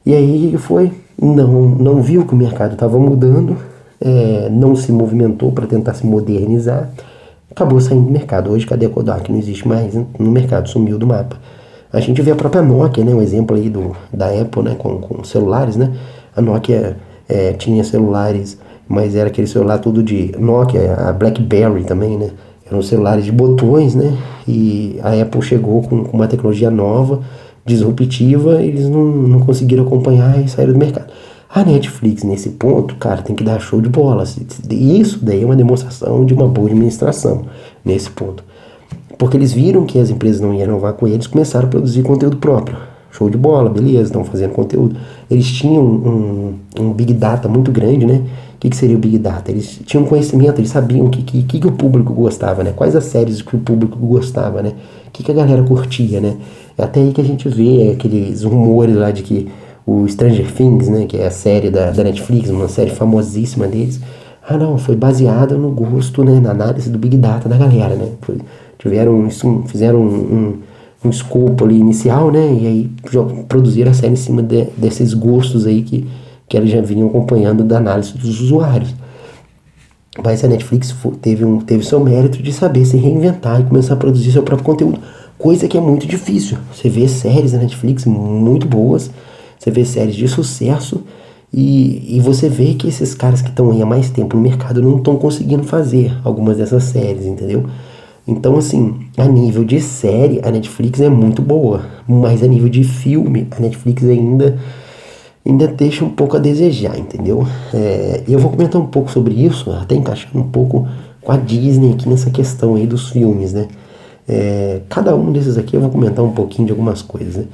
E aí foi, não viu que o mercado estava mudando, não se movimentou para tentar se modernizar, acabou saindo do mercado. Hoje, cadê a Kodak? Não existe mais no mercado, sumiu do mapa. A gente vê a própria Nokia, né? Um exemplo aí da Apple, né? Com celulares, né? A Nokia tinha celulares mas era aquele celular todo de Nokia, a BlackBerry também, né? Eram celulares de botões, né? E a Apple chegou com uma tecnologia nova, disruptiva, eles não conseguiram acompanhar e saíram do mercado. A Netflix, nesse ponto, cara, tem que dar show de bola. Isso daí é uma demonstração de uma boa administração, nesse ponto. Porque eles viram que as empresas não iam inovar com eles, começaram a produzir conteúdo próprio. Show de bola, beleza, estão fazendo conteúdo. Eles tinham um Big Data muito grande, né? O que seria o Big Data? Eles tinham conhecimento, eles sabiam o que o público gostava, né? Quais as séries que o público gostava, né? O que a galera curtia, né? É até aí que a gente vê aqueles rumores lá de que o Stranger Things, né? Que é a série da Netflix, uma série famosíssima deles. Ah, não, foi baseada no gosto, né? Na análise do Big Data da galera, né? Fizeram um escopo ali inicial, né? E aí produziram a série em cima desses gostos aí que eles já vinham acompanhando da análise dos usuários. Mas a Netflix teve seu mérito de saber se reinventar e começar a produzir seu próprio conteúdo, coisa que é muito difícil. Você vê séries da Netflix muito boas, você vê séries de sucesso e você vê que esses caras que estão aí há mais tempo no mercado não estão conseguindo fazer algumas dessas séries, entendeu? Então, assim, a nível de série, a Netflix é muito boa, mas a nível de filme, a Netflix ainda deixa um pouco a desejar, entendeu? Eu vou comentar um pouco sobre isso, até encaixando um pouco com a Disney aqui nessa questão aí dos filmes, né? Cada um desses aqui eu vou comentar um pouquinho de algumas coisas, né?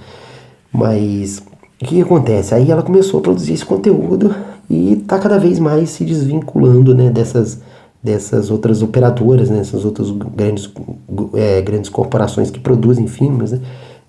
Mas o que acontece? Aí ela começou a produzir esse conteúdo e tá cada vez mais se desvinculando, né, dessas outras operadoras, né, essas outras grandes corporações que produzem filmes, né?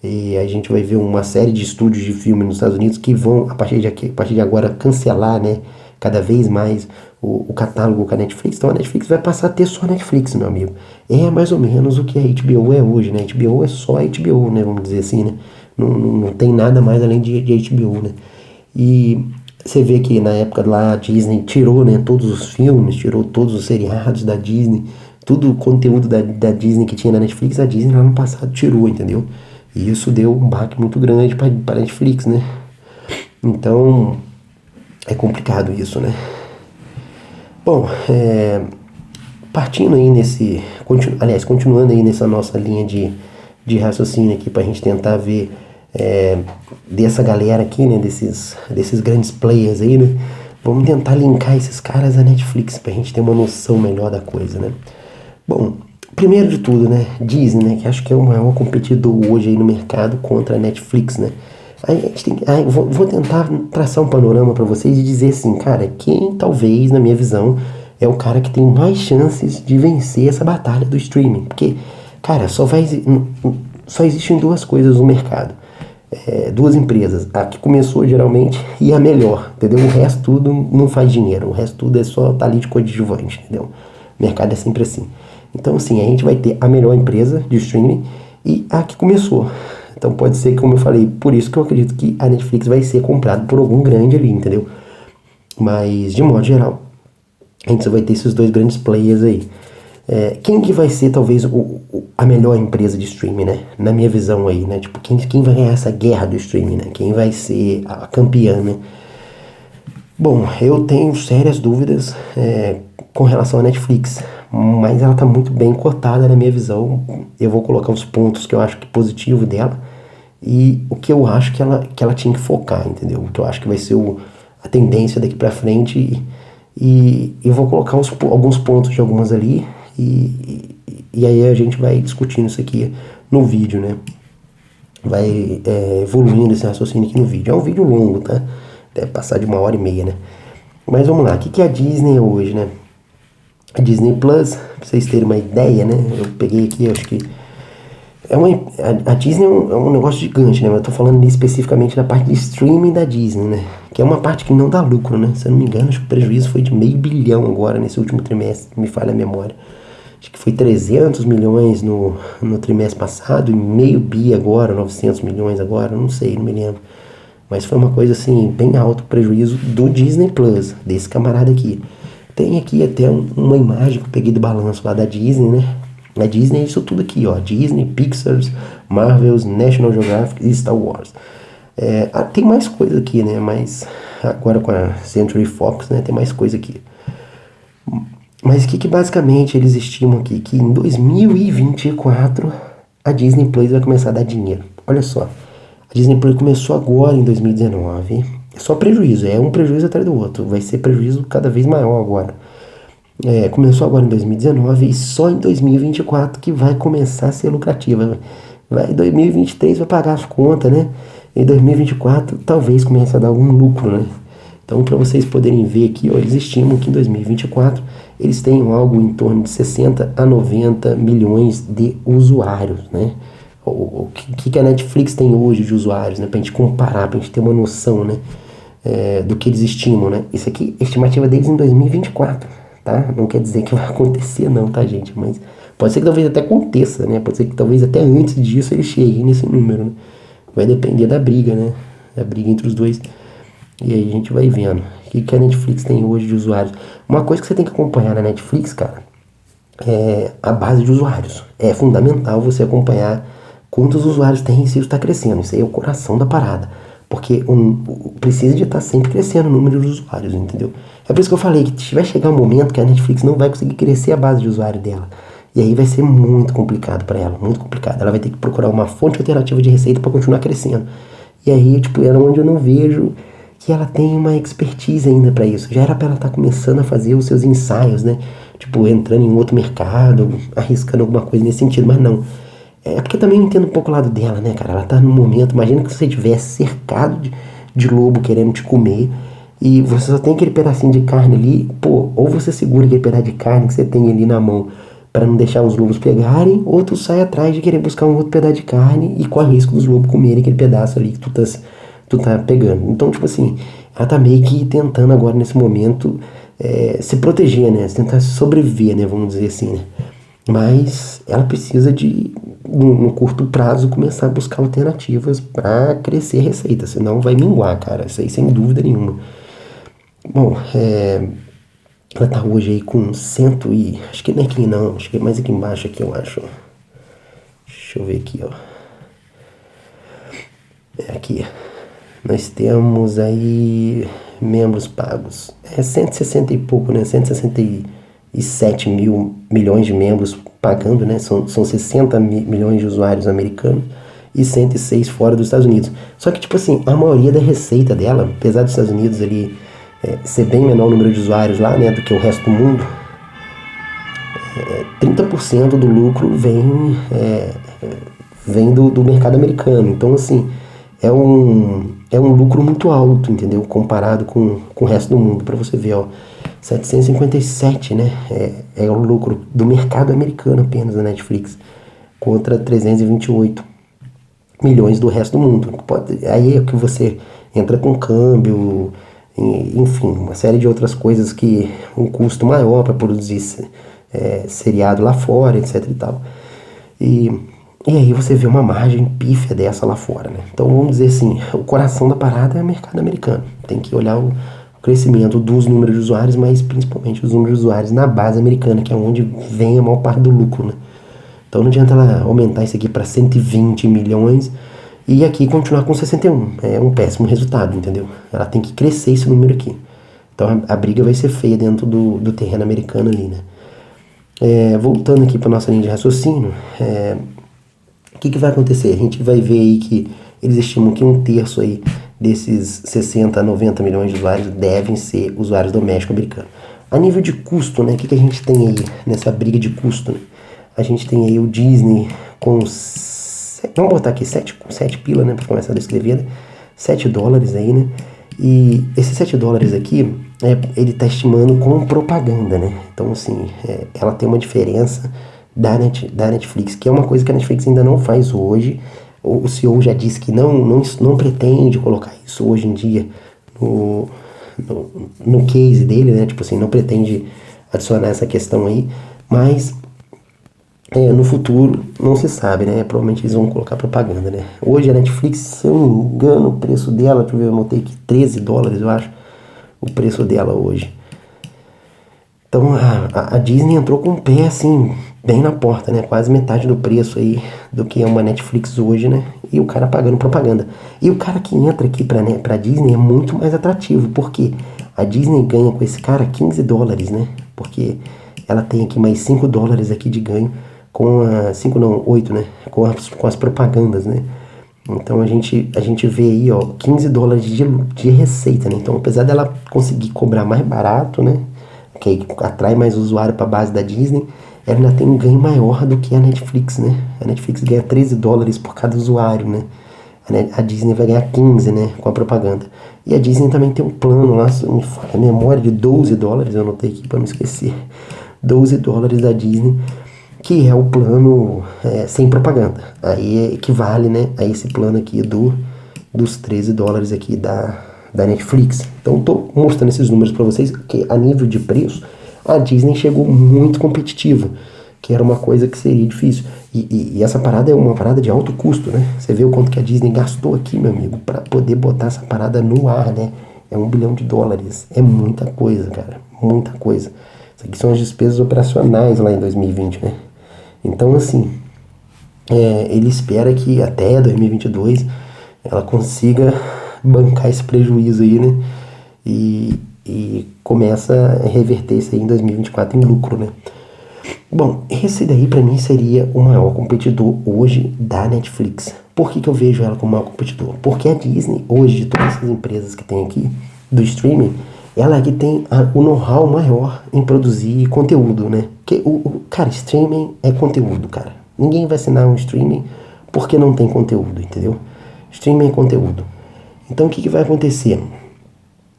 E a gente vai ver uma série de estúdios de filme nos Estados Unidos que vão, a partir de agora, cancelar, né, cada vez mais o catálogo com a Netflix. Então a Netflix vai passar a ter só a Netflix, meu amigo. É mais ou menos o que a HBO é hoje, né? A HBO é só a HBO, né, vamos dizer assim, né? Não tem nada mais além de HBO, né? E você vê que na época lá a Disney tirou, né, todos os filmes, tirou todos os seriados da Disney, tudo o conteúdo da Disney que tinha na Netflix, a Disney lá no passado tirou, entendeu? E isso deu um baque muito grande para a Netflix, né? Então, é complicado isso, né? Bom, partindo aí continuando aí nessa nossa linha de raciocínio aqui pra gente tentar ver dessa galera aqui, né? Desses grandes players aí, né? Vamos tentar linkar esses caras à Netflix pra gente ter uma noção melhor da coisa, né? Bom, primeiro de tudo, né, Disney, né, que acho que é o maior competidor hoje aí no mercado contra a Netflix, né. Vou tentar traçar um panorama para vocês e dizer assim, cara, quem talvez, na minha visão, é o cara que tem mais chances de vencer essa batalha do streaming. Porque, cara, só existem duas coisas no mercado. Duas empresas, a que começou geralmente e a melhor, entendeu? O resto tudo não faz dinheiro, o resto tudo é só tá ali de coadjuvante, entendeu? O mercado é sempre assim. Então, assim, a gente vai ter a melhor empresa de streaming e a que começou. Então, pode ser, como eu falei, por isso que eu acredito que a Netflix vai ser comprada por algum grande ali, entendeu? Mas, de modo geral, a gente só vai ter esses dois grandes players aí. Quem que vai ser, talvez, a melhor empresa de streaming, né? Na minha visão aí, né? Tipo, quem vai ganhar essa guerra do streaming, né? Quem vai ser a campeã, né? Bom, eu tenho sérias dúvidas com relação à Netflix, mas ela tá muito bem cotada na minha visão. Eu vou colocar os pontos que eu acho que positivo dela e o que eu acho que ela tinha que focar, entendeu? O que eu acho que vai ser a tendência daqui pra frente e eu vou colocar alguns pontos de algumas ali e aí a gente vai discutindo isso aqui no vídeo, né? Vai evoluindo esse raciocínio aqui no vídeo. É um vídeo longo, tá? Deve passar de 1h30, né? Mas vamos lá, o que é a Disney hoje, né? A Disney Plus, pra vocês terem uma ideia, né? Eu peguei aqui, acho que a Disney é um negócio gigante, né? Mas eu tô falando ali especificamente da parte de streaming da Disney, né? Que é uma parte que não dá lucro, né? Se eu não me engano, acho que o prejuízo foi de $500 milhão agora, nesse último trimestre, me falha a memória. Acho que foi 300 milhões no trimestre passado e $500 milhão agora, 900 milhões agora, não sei, não me lembro. Mas foi uma coisa assim, bem alto o prejuízo do Disney Plus, desse camarada aqui. Tem aqui até uma imagem que eu peguei do balanço lá da Disney, né? A Disney é isso tudo aqui, ó. Disney, Pixar, Marvel, National Geographic e Star Wars. Tem mais coisa aqui, né? Mas agora com a Century Fox, né? Tem mais coisa aqui. Mas o que basicamente eles estimam aqui? Que em 2024 a Disney Plus vai começar a dar dinheiro. Olha só, a Disney Plus começou agora em 2019, é só prejuízo, é um prejuízo atrás do outro, vai ser prejuízo cada vez maior agora. Começou agora em 2019 e só em 2024 que vai começar a ser lucrativa. Em 2023 vai pagar as contas, né? Em 2024 talvez comece a dar algum lucro, né? Então, para vocês poderem ver aqui, ó, eles estimam que em 2024 eles tenham algo em torno de 60 a 90 milhões de usuários, né? O que a Netflix tem hoje de usuários, né? Pra gente comparar, pra gente ter uma noção, né? Do que eles estimam, né? Isso aqui, a estimativa deles em 2024, tá? Não quer dizer que vai acontecer não, tá, gente? Mas pode ser que talvez até aconteça, né? Pode ser que talvez até antes disso eles cheguem nesse número, né? Vai depender da briga, né? Da briga entre os dois. E aí a gente vai vendo o que a Netflix tem hoje de usuários. Uma coisa que você tem que acompanhar na Netflix, cara, é a base de usuários. É fundamental você acompanhar quantos usuários tem e se isso está crescendo. Isso aí é o coração da parada. Porque precisa de estar sempre crescendo o número de usuários, entendeu? É por isso que eu falei que vai chegar um momento que a Netflix não vai conseguir crescer a base de usuário dela. E aí vai ser muito complicado para ela, muito complicado. Ela vai ter que procurar uma fonte alternativa de receita para continuar crescendo. E aí, tipo, é onde eu não vejo que ela tem uma expertise ainda para isso. Já era para ela estar começando a fazer os seus ensaios, né? Tipo, entrando em outro mercado, arriscando alguma coisa nesse sentido, mas não. É porque eu também entendo um pouco o lado dela, né, cara? Ela tá num momento, imagina que você estivesse cercado de lobo querendo te comer e você só tem aquele pedacinho de carne ali, pô, ou você segura aquele pedaço de carne que você tem ali na mão para não deixar os lobos pegarem, ou tu sai atrás de querer buscar um outro pedaço de carne e corre o risco dos lobos comerem aquele pedaço ali que tu tá pegando. Então, tipo assim, ela tá meio que tentando agora nesse momento se proteger, né? Tentar sobreviver, né? Vamos dizer assim, né? Mas ela precisa de, no curto prazo, começar a buscar alternativas para crescer a receita, senão vai minguar, cara, isso aí sem dúvida nenhuma. Bom, ela tá hoje aí com acho que nem aqui não, acho que é mais aqui embaixo aqui, eu acho. Deixa eu ver aqui, ó. Aqui, nós temos aí membros pagos. 160 e pouco, né? 167 milhões de membros pagando, né? São 60 milhões de usuários americanos e 106 fora dos Estados Unidos. Só que, tipo assim, a maioria da receita dela, apesar dos Estados Unidos ali ser bem menor o número de usuários lá, né, do que o resto do mundo, 30% do lucro vem do mercado americano. Então, assim, é um lucro muito alto, entendeu? Comparado com o resto do mundo. Para você ver, ó, 757, né? É o lucro do mercado americano apenas da Netflix, contra 328 milhões do resto do mundo. Aí é que você entra com câmbio, enfim, uma série de outras coisas que um custo maior para produzir seriado lá fora, etc e tal. E aí você vê uma margem pífia dessa lá fora, né? Então vamos dizer assim, o coração da parada é o mercado americano. Tem que olhar o crescimento dos números de usuários, mas principalmente os números de usuários na base americana, que é onde vem a maior parte do lucro, né? Então não adianta ela aumentar isso aqui para 120 milhões e aqui continuar com 61. É um péssimo resultado, entendeu? Ela tem que crescer esse número aqui. Então a briga vai ser feia dentro do terreno americano ali, né? Voltando aqui para nossa linha de raciocínio, o que vai acontecer? A gente vai ver aí que eles estimam que 1/3 aí desses 60 a 90 milhões de usuários devem ser usuários domésticos americanos. A nível de custo, né? O que a gente tem aí nessa briga de custo, né? A gente tem aí o Disney com, vamos botar aqui 7 pila, né? Para começar a descrever, né? $7 aí, né? E esses $7 aqui, ele tá estimando com propaganda, né? Então, assim, ela tem uma diferença da Netflix, que é uma coisa que a Netflix ainda não faz hoje. O CEO já disse que não pretende colocar isso hoje em dia no case dele, né? Tipo assim, não pretende adicionar essa questão aí, mas no futuro não se sabe, né? Provavelmente eles vão colocar propaganda, né? Hoje a Netflix, se eu não me engano, o preço dela, deixa eu ver, eu notei aqui $13, eu acho, o preço dela hoje. Então a Disney entrou com o pé assim, bem na porta, né? Quase metade do preço aí do que é uma Netflix hoje, né? E o cara pagando propaganda. E o cara que entra aqui pra Disney é muito mais atrativo, porque a Disney ganha com esse cara $15, né? Porque ela tem aqui mais $5 aqui de ganho com 5 não, 8, né? Com as propagandas, né? Então a gente vê aí, ó, $15 de receita, né? Então apesar dela conseguir cobrar mais barato, né? Que atrai mais usuário para a base da Disney, ela ainda tem um ganho maior do que a Netflix, né? A Netflix ganha $13 por cada usuário, né? A Disney vai ganhar 15, né? Com a propaganda. E a Disney também tem um plano lá, a memória de $12, eu anotei aqui para não esquecer. $12 da Disney, que é o plano sem propaganda. Aí equivale, né, a esse plano aqui dos $13 aqui da Netflix. Então estou mostrando esses números para vocês, que a nível de preço, a Disney chegou muito competitiva, que era uma coisa que seria difícil. E essa parada é uma parada de alto custo, né? Você vê o quanto que a Disney gastou aqui, meu amigo, para poder botar essa parada no ar, né? É $1 bilhão. É muita coisa, cara. Muita coisa. Isso aqui são as despesas operacionais lá em 2020, né? Então, assim, ele espera que até 2022 ela consiga bancar esse prejuízo aí, né? E começa a reverter isso aí em 2024 em lucro, né? Bom, esse daí pra mim seria o maior competidor hoje da Netflix. Por que eu vejo ela como o maior competidor? Porque a Disney, hoje, de todas essas empresas que tem aqui, do streaming, ela é que tem o know-how maior em produzir conteúdo, né? Porque, cara, streaming é conteúdo, cara. Ninguém vai assinar um streaming porque não tem conteúdo, entendeu? Streaming é conteúdo. Então, o que vai acontecer?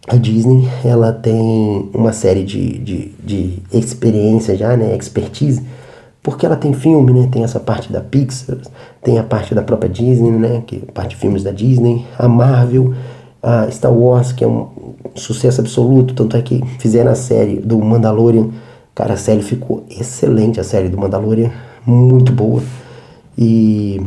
A Disney, ela tem uma série de experiência já, né, expertise, porque ela tem filme, né, tem essa parte da Pixar, tem a parte da própria Disney, né, que é a parte de filmes da Disney, a Marvel, a Star Wars, que é um sucesso absoluto, tanto é que fizeram a série do Mandalorian, cara, a série ficou excelente, a série do Mandalorian, muito boa, e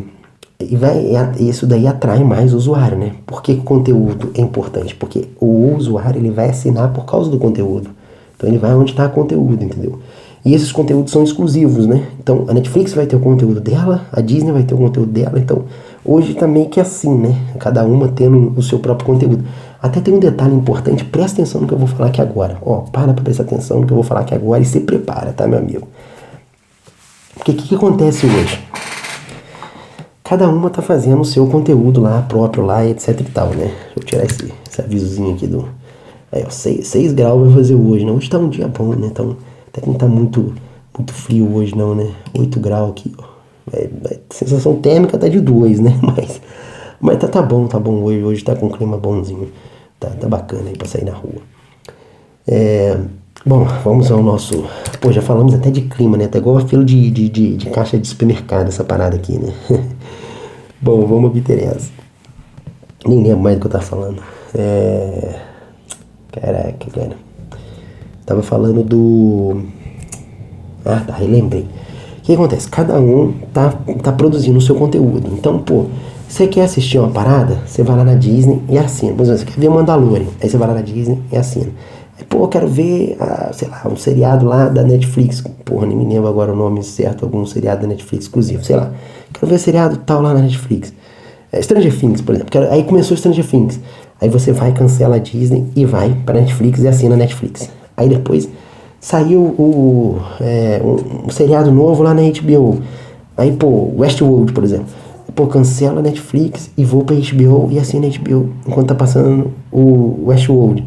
isso daí atrai mais o usuário, né? Por que o conteúdo é importante? Porque o usuário, ele vai assinar por causa do conteúdo. Então ele vai onde está o conteúdo, entendeu? E esses conteúdos são exclusivos, né? Então a Netflix vai ter o conteúdo dela, a Disney vai ter o conteúdo dela. Então hoje tá meio que assim, né? Cada uma tendo o seu próprio conteúdo. Até tem um detalhe importante, presta atenção no que eu vou falar aqui agora. Ó, para pra prestar atenção no que eu vou falar aqui agora e se prepara, tá, meu amigo? Porque o que acontece hoje? Cada uma tá fazendo o seu conteúdo lá, próprio lá, etc e tal, né? Deixa eu tirar esse avisozinho aqui do... Aí, ó, 6 graus vai fazer hoje, né? Hoje tá um dia bom, né? Então, até que não tá muito frio hoje, não, né? 8 graus aqui, ó. A sensação térmica tá de 2, né? Mas tá bom hoje. Hoje tá com um clima bonzinho. Tá bacana aí pra sair na rua. Bom, vamos ao nosso... Pô, já falamos até de clima, né? Tá igual a fila de caixa de supermercado, essa parada aqui, né? Bom, vamos obter essa. Nem lembro mais do que eu tava falando. Caraca, cara. Tava falando do... Ah, tá, relembrei. O que acontece? Cada um tá produzindo o seu conteúdo. Então, pô, você quer assistir uma parada? Você vai lá na Disney e assina. Por exemplo, você quer ver Mandalorian? Aí você vai lá na Disney e assina. Pô, eu quero ver, sei lá, um seriado lá da Netflix. Porra, nem me lembro agora o nome certo. Algum seriado da Netflix exclusivo, sei lá. Quero ver seriado tal lá na Netflix. Stranger Things, por exemplo. Aí começou Stranger Things. Aí você vai, cancela a Disney e vai pra Netflix e assina a Netflix. Aí depois saiu um seriado novo lá na HBO. Aí, pô, Westworld, por exemplo. Pô, cancela a Netflix e vou pra HBO e assina a HBO enquanto tá passando o Westworld.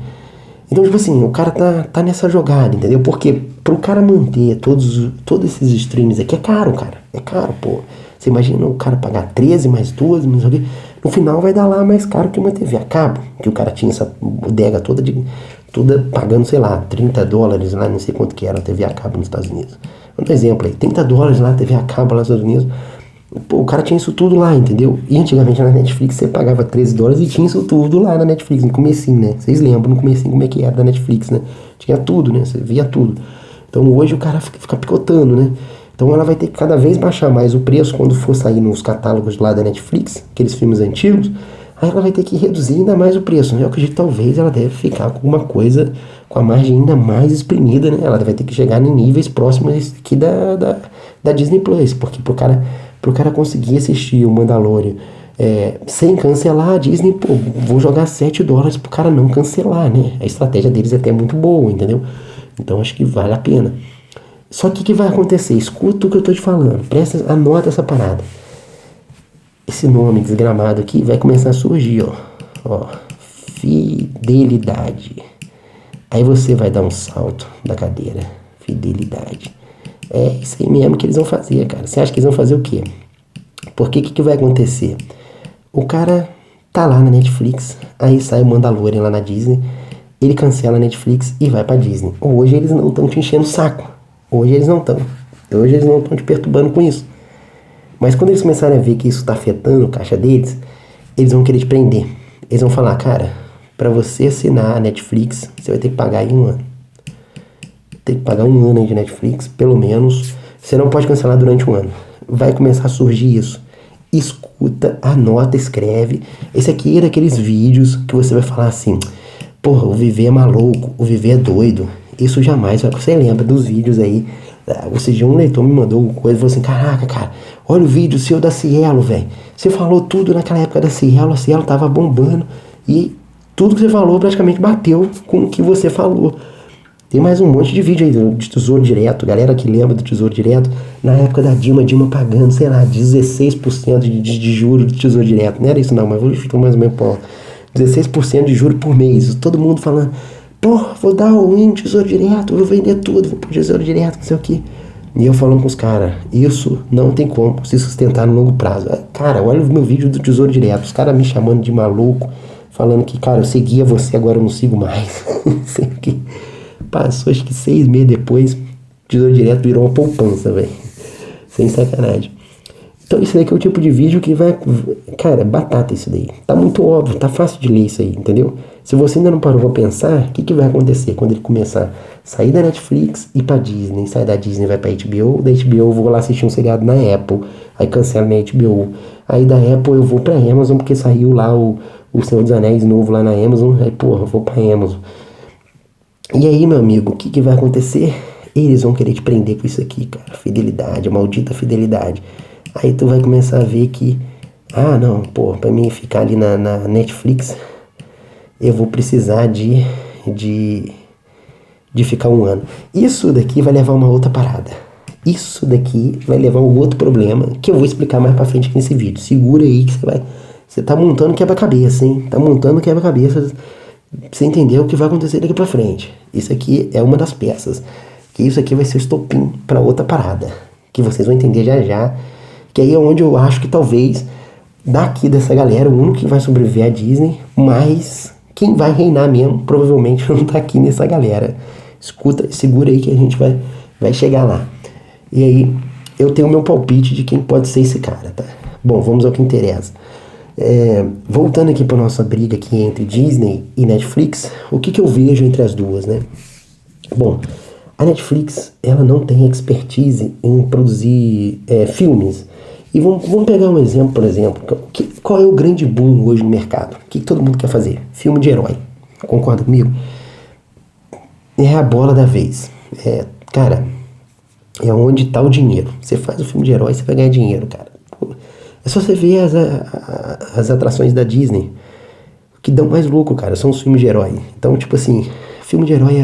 Então, tipo assim, o cara tá nessa jogada, entendeu? Porque pro cara manter todos esses streams aqui é caro, cara. É caro, pô. Você imagina o cara pagar 13 mais 12, não sei o quê. No final vai dar lá mais caro que uma TV a cabo. Que o cara tinha essa bodega toda pagando, sei lá, $30 lá, não sei quanto que era a TV a cabo nos Estados Unidos. Um exemplo aí, $30 lá a TV a cabo lá nos Estados Unidos. Pô, o cara tinha isso tudo lá, entendeu? E antigamente na Netflix você pagava $13 e tinha isso tudo lá na Netflix, no comecinho, né? Vocês lembram no comecinho como é que era da Netflix, né? Tinha tudo, né? Você via tudo. Então hoje o cara fica picotando, né? Então ela vai ter que cada vez baixar mais o preço quando for sair nos catálogos lá da Netflix, aqueles filmes antigos. Aí ela vai ter que reduzir ainda mais o preço, né? Eu acredito que talvez ela deve ficar com alguma coisa com a margem ainda mais espremida, né? Ela vai ter que chegar em níveis próximos aqui da Disney Plus, porque pro cara conseguir assistir o Mandalorian sem cancelar a Disney, pô, vou jogar $7 pro cara não cancelar, né? A estratégia deles é até muito boa, entendeu? Então acho que vale a pena. Só que o que vai acontecer? Escuta o que eu tô te falando. Anota essa parada. Esse nome desgramado aqui vai começar a surgir, ó. Fidelidade. Aí você vai dar um salto da cadeira. Fidelidade. É isso aí mesmo que eles vão fazer, cara. Você acha que eles vão fazer o quê? Porque o que vai acontecer? O cara tá lá na Netflix, aí sai o Mandalorian lá na Disney, ele cancela a Netflix e vai pra Disney. Hoje eles não estão te enchendo o saco. Hoje eles não estão te perturbando com isso. Mas quando eles começarem a ver que isso tá afetando a caixa deles, eles vão querer te prender. Eles vão falar, cara, pra você assinar a Netflix, você vai ter que pagar aí 1 ano. Tem que pagar 1 ano aí de Netflix, pelo menos. Você não pode cancelar durante 1 ano. Vai começar a surgir isso. Escuta, anota, escreve. Esse aqui é daqueles vídeos que você vai falar assim, porra, o Viver é maluco, o Viver é doido. Isso jamais vai. Você lembra dos vídeos aí? Esse dia um leitor me mandou uma coisa e falou assim, caraca, cara, olha o vídeo seu da Cielo, velho. Você falou tudo naquela época da Cielo, a Cielo tava bombando. E tudo que você falou praticamente bateu com o que você falou. Tem mais um monte de vídeo aí de Tesouro Direto. Galera que lembra do Tesouro Direto, na época da Dilma pagando, sei lá, 16% de juros de Tesouro Direto. Não era isso não, mas vou chutar mais ou menos, pô. 16% de juros por mês. Todo mundo falando, pô, vou dar all-in Tesouro Direto, vou vender tudo, vou pro Tesouro Direto, não sei o que. E eu falando com os caras, isso não tem como se sustentar no longo prazo. Cara, olha o meu vídeo do Tesouro Direto. Os caras me chamando de maluco, falando que, cara, eu seguia você, agora eu não sigo mais. Não sei o que. Passou acho que 6 meses depois, Tesouro Direto virou uma poupança, velho. Sem sacanagem. Então isso daqui é o tipo de vídeo que vai... Cara, batata isso daí. Tá muito óbvio, tá fácil de ler isso aí, entendeu? Se você ainda não parou pra pensar, o que vai acontecer quando ele começar a sair da Netflix e ir pra Disney? Sai da Disney, vai pra HBO, da HBO eu vou lá assistir um seriado na Apple, aí cancela na HBO. Aí da Apple eu vou pra Amazon, porque saiu lá o Senhor dos Anéis novo lá na Amazon, aí porra, eu vou pra Amazon. E aí, meu amigo, o que vai acontecer? Eles vão querer te prender com isso aqui, cara. Fidelidade, a maldita fidelidade. Aí tu vai começar a ver que, não, pô, pra mim ficar ali na Netflix, eu vou precisar de ficar 1 ano. Isso daqui vai levar uma outra parada. Isso daqui vai levar um outro problema, que eu vou explicar mais pra frente aqui nesse vídeo. Segura aí que você tá montando quebra-cabeça, hein? Tá montando quebra-cabeça pra você entender o que vai acontecer daqui pra frente. Isso aqui é uma das peças. Que isso aqui vai ser estopim pra outra parada. Que vocês vão entender já já. Que aí é onde eu acho que talvez, daqui dessa galera, o único que vai sobreviver é a Disney. Mas quem vai reinar mesmo, provavelmente não tá aqui nessa galera. Escuta, segura aí que a gente vai chegar lá. E aí, eu tenho o meu palpite de quem pode ser esse cara, tá? Bom, vamos ao que interessa. Voltando aqui para nossa briga aqui entre Disney e Netflix, o que eu vejo entre as duas, né? Bom, a Netflix, ela não tem expertise em produzir filmes. E vamos pegar um exemplo, por exemplo. Qual é o grande boom hoje no mercado? O que todo mundo quer fazer? Filme de herói. Concorda comigo? É a bola da vez. Cara, é onde está o dinheiro. Você faz o filme de herói, você vai ganhar dinheiro, cara. É só você ver as atrações da Disney. O que dão mais lucro, cara, são os filmes de herói. Então, tipo assim, filme de herói.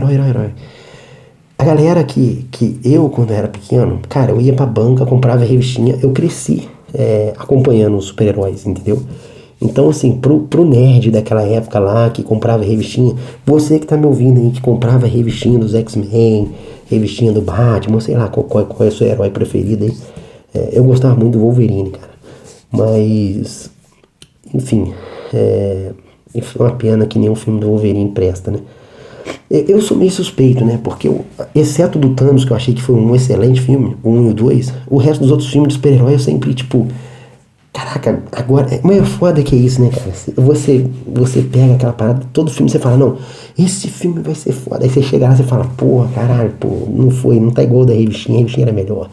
A galera que eu, quando era pequeno, cara, eu ia pra banca, comprava revistinha. Eu cresci acompanhando os super-heróis, entendeu? Então, assim, pro nerd daquela época lá, que comprava revistinha, você que tá me ouvindo aí, que comprava revistinha dos X-Men, revistinha do Batman, sei lá qual é o seu herói preferido aí. Eu gostava muito do Wolverine, cara. Mas, enfim, é uma pena que nenhum filme do Wolverine presta, né? Eu sou meio suspeito, né? Porque, exceto do Thanos, que eu achei que foi um excelente filme, o 1 e o 2, o resto dos outros filmes de super-herói eu sempre, tipo... Caraca, agora... Mas é foda que é isso, né, cara? Você pega aquela parada, todo filme você fala, não, esse filme vai ser foda. Aí você chega lá e fala, porra, caralho, não tá igual da revistinha, a revistinha era melhor.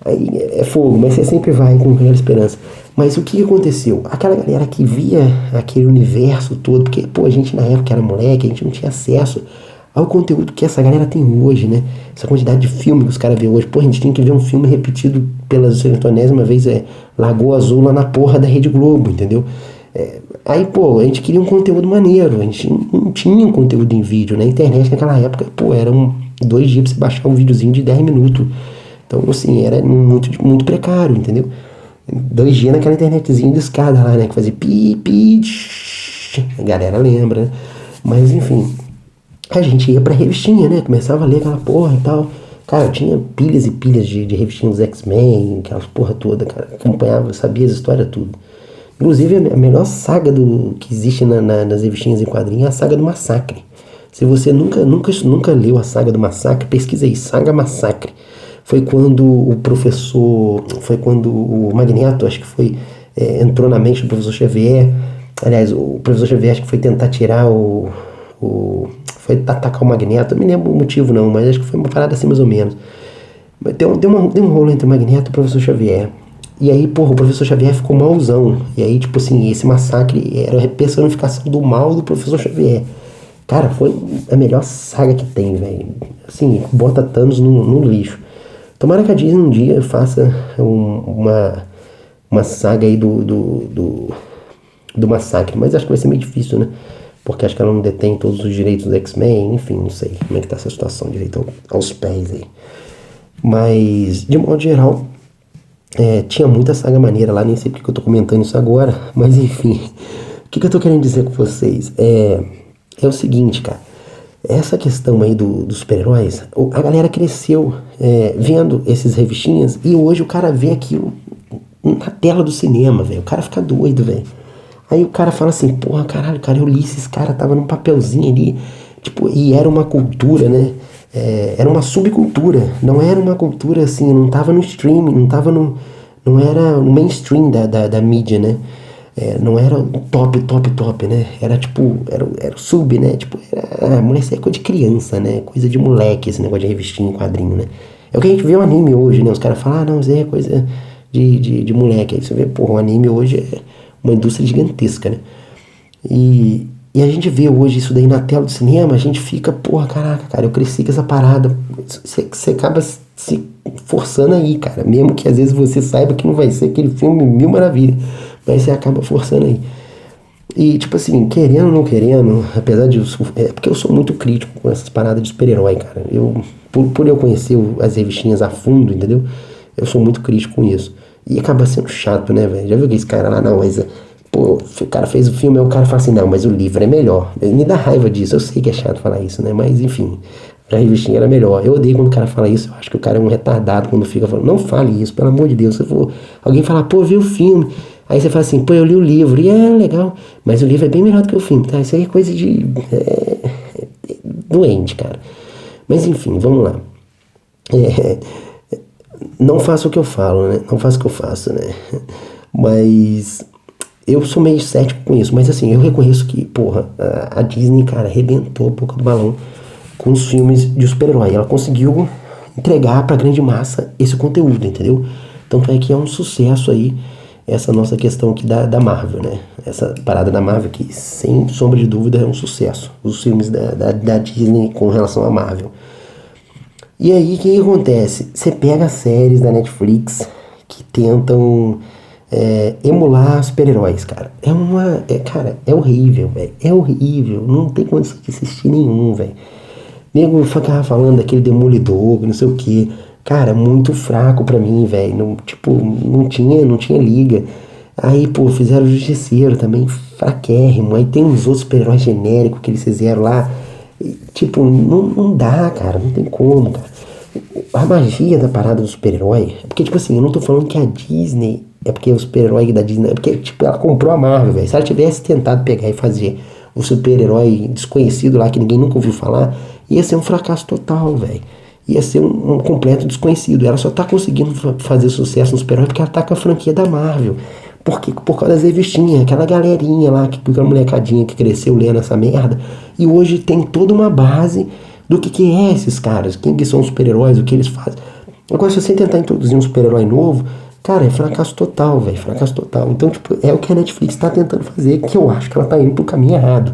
Aí é fogo, mas você sempre vai com aquela esperança. Mas o que aconteceu? Aquela galera que via aquele universo todo, porque, pô, a gente na época era moleque, a gente não tinha acesso ao conteúdo que essa galera tem hoje, né? Essa quantidade de filme que os caras vê hoje. Pô, a gente tem que ver um filme repetido pela centésima vez, Lagoa Azul lá na porra da Rede Globo, entendeu? Aí, pô, a gente queria um conteúdo maneiro, a gente não tinha um conteúdo em vídeo, né? A internet naquela época, pô, era 2 dias pra você baixar um videozinho de 10 minutos. Então, assim, era muito precário, entendeu? 2 dias naquela internetzinha de escada lá, né? Que fazia pi, pi, a galera lembra, né? Mas, enfim, a gente ia pra revistinha, né? Começava a ler aquela porra e tal. Cara, eu tinha pilhas e pilhas de revistinhas dos X-Men, aquelas porra toda, cara. Acompanhava, sabia as histórias, tudo. Inclusive, a melhor saga que existe nas revistinhas em quadrinhos é a saga do Massacre. Se você nunca leu a saga do Massacre, pesquisa aí, Saga Massacre. Foi quando o Magneto, acho que foi, entrou na mente do professor Xavier. Aliás, o professor Xavier acho que foi tentar tirar foi atacar o Magneto, eu não me lembro o motivo não, mas acho que foi uma parada assim mais ou menos. Deu um rolo entre o Magneto e o professor Xavier. E aí, porra, o professor Xavier ficou mauzão. E aí, tipo assim, esse massacre era a personificação do mal do professor Xavier. Cara, foi a melhor saga que tem, velho. Assim, bota Thanos no lixo. Tomara que a Disney um dia faça uma saga aí do massacre. Mas acho que vai ser meio difícil, né? Porque acho que ela não detém todos os direitos do X-Men. Enfim, não sei como é que tá essa situação direito aos pés aí. Mas, de modo geral, tinha muita saga maneira lá. Nem sei porque eu tô comentando isso agora. Mas, enfim. O que eu tô querendo dizer com vocês? É o seguinte, cara. Essa questão aí dos super-heróis, a galera cresceu vendo esses revistinhas e hoje o cara vê aquilo na tela do cinema, velho. O cara fica doido, velho. Aí o cara fala assim, porra, caralho, cara, eu li esses caras, tava num papelzinho ali, tipo, e era uma cultura, né? Era uma subcultura, não era uma cultura assim, não tava no streaming, não era no mainstream da mídia, né? Não era o top, né? Era tipo, era o sub, né? Tipo, mulher, isso é coisa de criança, né? Coisa de moleque, esse negócio de revistinha em quadrinho, né? É o que a gente vê o anime hoje, né? Os caras falam, não, isso aí é coisa de moleque. Aí você vê, porra, o anime hoje é uma indústria gigantesca, né? E a gente vê hoje isso daí na tela do cinema, a gente fica, porra, caraca, cara, eu cresci com essa parada. Você acaba se forçando aí, cara. Mesmo que às vezes você saiba que não vai ser aquele filme mil maravilhas. Mas você acaba forçando aí. E, tipo assim, querendo ou não querendo, apesar de... porque eu sou muito crítico com essas paradas de super-herói, cara. Por eu conhecer as revistinhas a fundo, entendeu? Eu sou muito crítico com isso. E acaba sendo chato, né, velho? Já viu que esse cara lá, não, mas... Pô, o cara fez o filme, aí o cara fala assim, não, mas o livro é melhor. Me dá raiva disso, eu sei que é chato falar isso, né? Mas, enfim, a revistinha era melhor. Eu odeio quando o cara fala isso, eu acho que o cara é um retardado quando fica falando, não fale isso, pelo amor de Deus. Se for alguém falar, pô, vi o filme... Aí você fala assim, pô, eu li o livro, e legal, mas o livro é bem melhor do que o filme, tá? Isso aí é coisa de doente, cara. Mas enfim, vamos lá. Não faço o que eu falo, né? Não faço o que eu faço, né? Mas eu sou meio cético com isso, mas assim, eu reconheço que, porra, a Disney, cara, arrebentou a boca do balão com os filmes de super-herói. Ela conseguiu entregar pra grande massa esse conteúdo, entendeu? Tanto é que é um sucesso aí essa nossa questão aqui da Marvel, né? Essa parada da Marvel que, sem sombra de dúvida, é um sucesso. Os filmes da Disney com relação à Marvel. E aí, o que acontece? Você pega as séries da Netflix que tentam emular super-heróis, cara. Cara, é horrível, velho. É horrível. Não tem condição de assistir nenhum, velho. Nego ficava falando daquele Demolidor, não sei o que. Cara, muito fraco pra mim, velho. Tipo, não tinha liga. Aí, pô, fizeram o Justiceiro também, fraquérrimo. Aí tem uns outros super-heróis genéricos que eles fizeram lá. E, tipo, não dá, cara. Não tem como, cara. A magia da parada do super-herói... É porque, tipo assim, eu não tô falando que a Disney... É porque o super-herói da Disney... É porque, tipo, ela comprou a Marvel, velho. Se ela tivesse tentado pegar e fazer o super-herói desconhecido lá, que ninguém nunca ouviu falar, ia ser um fracasso total, velho. Ia ser um completo desconhecido. Ela só tá conseguindo fazer sucesso no super-herói porque ela tá com a franquia da Marvel. Porque, por causa das revistinhas, aquela galerinha lá, aquela molecadinha que cresceu lendo essa merda, e hoje tem toda uma base do que é esses caras, quem que são os super-heróis, o que eles fazem. Agora, se você tentar introduzir um super-herói novo, cara, é fracasso total, velho, fracasso total. Então, tipo, é o que a Netflix tá tentando fazer, que eu acho que ela tá indo pro caminho errado.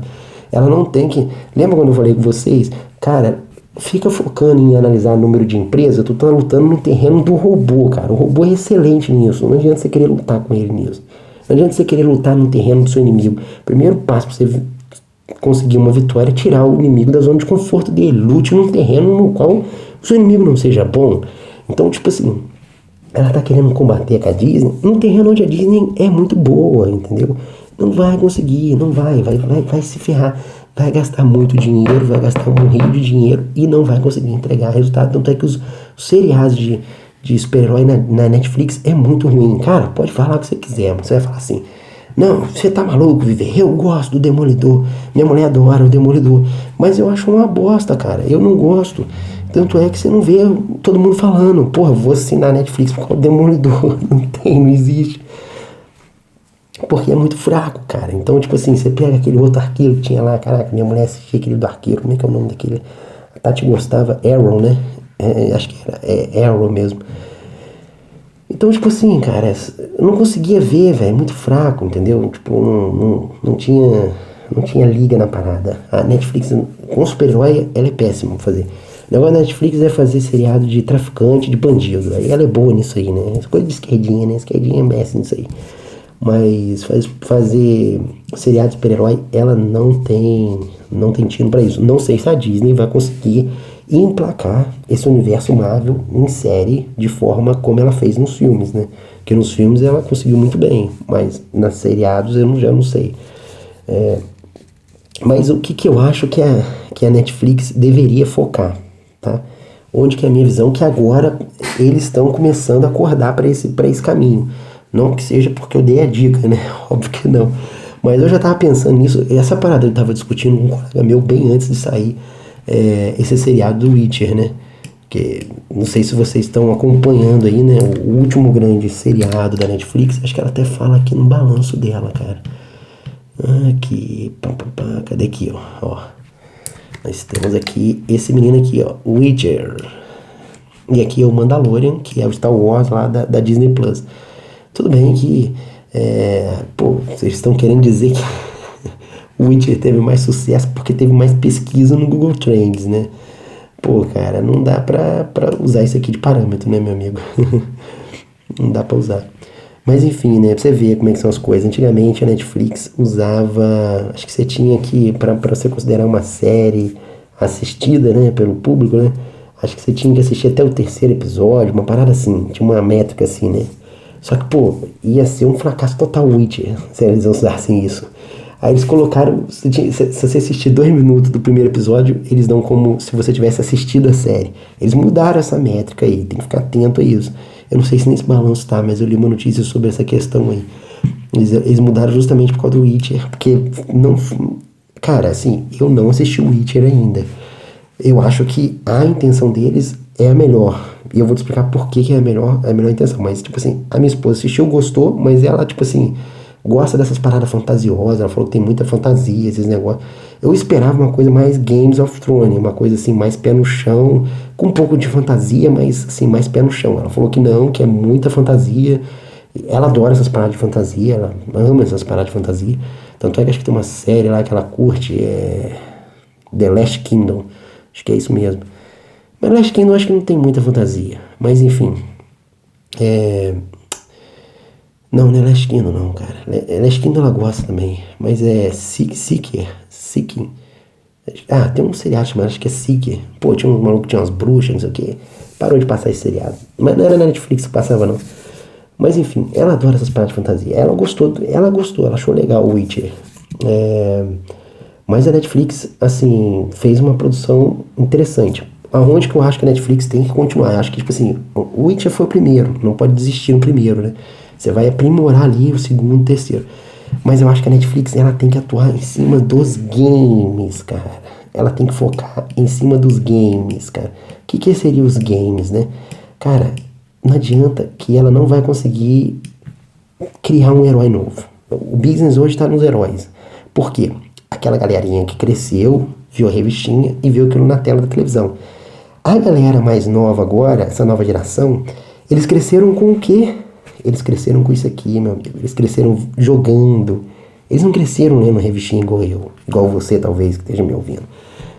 Ela não tem que... Lembra quando eu falei com vocês? Cara, fica focando em analisar o número de empresa, tu tá lutando no terreno do robô, cara. O robô é excelente nisso, não adianta você querer lutar com ele nisso. Não adianta você querer lutar no terreno do seu inimigo. Primeiro passo pra você conseguir uma vitória, tirar o inimigo da zona de conforto dele. Lute num terreno no qual o seu inimigo não seja bom. Então, tipo assim, ela tá querendo combater com a Disney num terreno onde a Disney é muito boa, entendeu? Não vai conseguir, não vai se ferrar. Vai gastar muito dinheiro, vai gastar um rio de dinheiro e não vai conseguir entregar resultado. Tanto é que os seriados de super-herói na Netflix é muito ruim. Cara, pode falar o que você quiser, mas você vai falar assim: não, você tá maluco, Viver? Eu gosto do Demolidor. Minha mulher adora o Demolidor. Mas eu acho uma bosta, cara. Eu não gosto. Tanto é que você não vê todo mundo falando: porra, vou assinar a Netflix por causa do Demolidor. Não existe. Porque é muito fraco, cara. Então, tipo assim, você pega aquele outro arqueiro que tinha lá. Caraca, minha mulher assistia aquele do arqueiro. Como é que é o nome daquele? A Tati gostava. Arrow, né? Acho que era Arrow mesmo. Então, tipo assim, cara, eu não conseguia ver, velho, muito fraco, entendeu? Tipo, não tinha liga na parada. A Netflix, com super-herói, ela é péssima pra fazer. O negócio da Netflix é fazer seriado de traficante, de bandido. Aí ela é boa nisso aí, né? Essa coisa de esquerdinha, né? Esquerdinha é mestre nisso aí. Mas fazer seriado de super-herói, ela não tem tino pra isso. Não sei se a Disney vai conseguir emplacar esse universo Marvel em série de forma como ela fez nos filmes, né? Porque nos filmes ela conseguiu muito bem, mas nas seriados eu já não sei. Mas o que eu acho que a Netflix deveria focar, tá? Onde que é a minha visão, que agora eles estão começando a acordar para esse caminho. Não que seja porque eu dei a dica, né? Óbvio que não. Mas eu já tava pensando nisso. Essa parada eu tava discutindo com um colega meu bem antes de sair esse seriado do Witcher, né? Que não sei se vocês estão acompanhando aí, né? O último grande seriado da Netflix. Acho que ela até fala aqui no balanço dela, cara. Aqui, cadê aqui, ó? Nós temos aqui esse menino aqui, ó, Witcher. E aqui é o Mandalorian, que é o Star Wars lá da Disney Plus. Tudo bem que, vocês estão querendo dizer que o Witcher teve mais sucesso porque teve mais pesquisa no Google Trends, né? Pô, cara, não dá pra usar isso aqui de parâmetro, né, meu amigo? Não dá pra usar. Mas enfim, né, pra você ver como é que são as coisas. Antigamente a Netflix usava, acho que você tinha que, pra você considerar uma série assistida, né, pelo público, né? Acho que você tinha que assistir até o terceiro episódio, uma parada assim, tinha uma métrica assim, né? Só que, pô, ia ser um fracasso total Witcher se eles usassem isso. Aí eles colocaram, se você assistir 2 minutos do primeiro episódio, eles dão como se você tivesse assistido a série. Eles mudaram essa métrica aí, tem que ficar atento a isso. Eu não sei se nesse balanço tá, mas eu li uma notícia sobre essa questão aí. Eles mudaram justamente por causa do Witcher, porque não... Cara, assim, eu não assisti o Witcher ainda. Eu acho que a intenção deles é a melhor. E eu vou te explicar por que é a melhor intenção. Mas, tipo assim, a minha esposa assistiu, gostou, mas ela, tipo assim, gosta dessas paradas fantasiosas. Ela falou que tem muita fantasia, esses negócios. Eu esperava uma coisa mais Games of Thrones, uma coisa assim, mais pé no chão, com um pouco de fantasia, mas assim, mais pé no chão. Ela falou que não, que é muita fantasia. Ela adora essas paradas de fantasia, ela ama essas paradas de fantasia. Tanto é que acho que tem uma série lá que ela curte, The Last Kingdom. Acho que é isso mesmo. Mas Last Kingdom acho que não tem muita fantasia. Mas enfim. Não é Last Kingdom não, cara. Last Kingdom ela gosta também. Mas é Seeking. Tem um seriado chamado, acho que é Seeker. Pô, tinha um maluco que tinha umas bruxas, não sei o que. Parou de passar esse seriado. Mas não era na Netflix que passava, não. Mas enfim, ela adora essas paradas de fantasia. Ela gostou, ela achou legal o Witcher. Mas a Netflix, assim, fez uma produção interessante. Aonde que eu acho que a Netflix tem que continuar? Eu acho que, tipo assim, o Witcher foi o primeiro, não pode desistir no primeiro, né? Você vai aprimorar ali o segundo, terceiro. Mas eu acho que a Netflix, ela tem que atuar em cima dos games, cara. Ela tem que focar em cima dos games, cara. O que seriam os games, né? Cara, não adianta que ela não vai conseguir criar um herói novo. O business hoje tá nos heróis. Por quê? Aquela galerinha que cresceu, viu a revistinha e viu aquilo na tela da televisão. A galera mais nova agora, essa nova geração, eles cresceram com o quê? Eles cresceram com isso aqui, meu amigo. Eles cresceram jogando. Eles não cresceram lendo revistinha igual eu. Igual você, talvez, que esteja me ouvindo.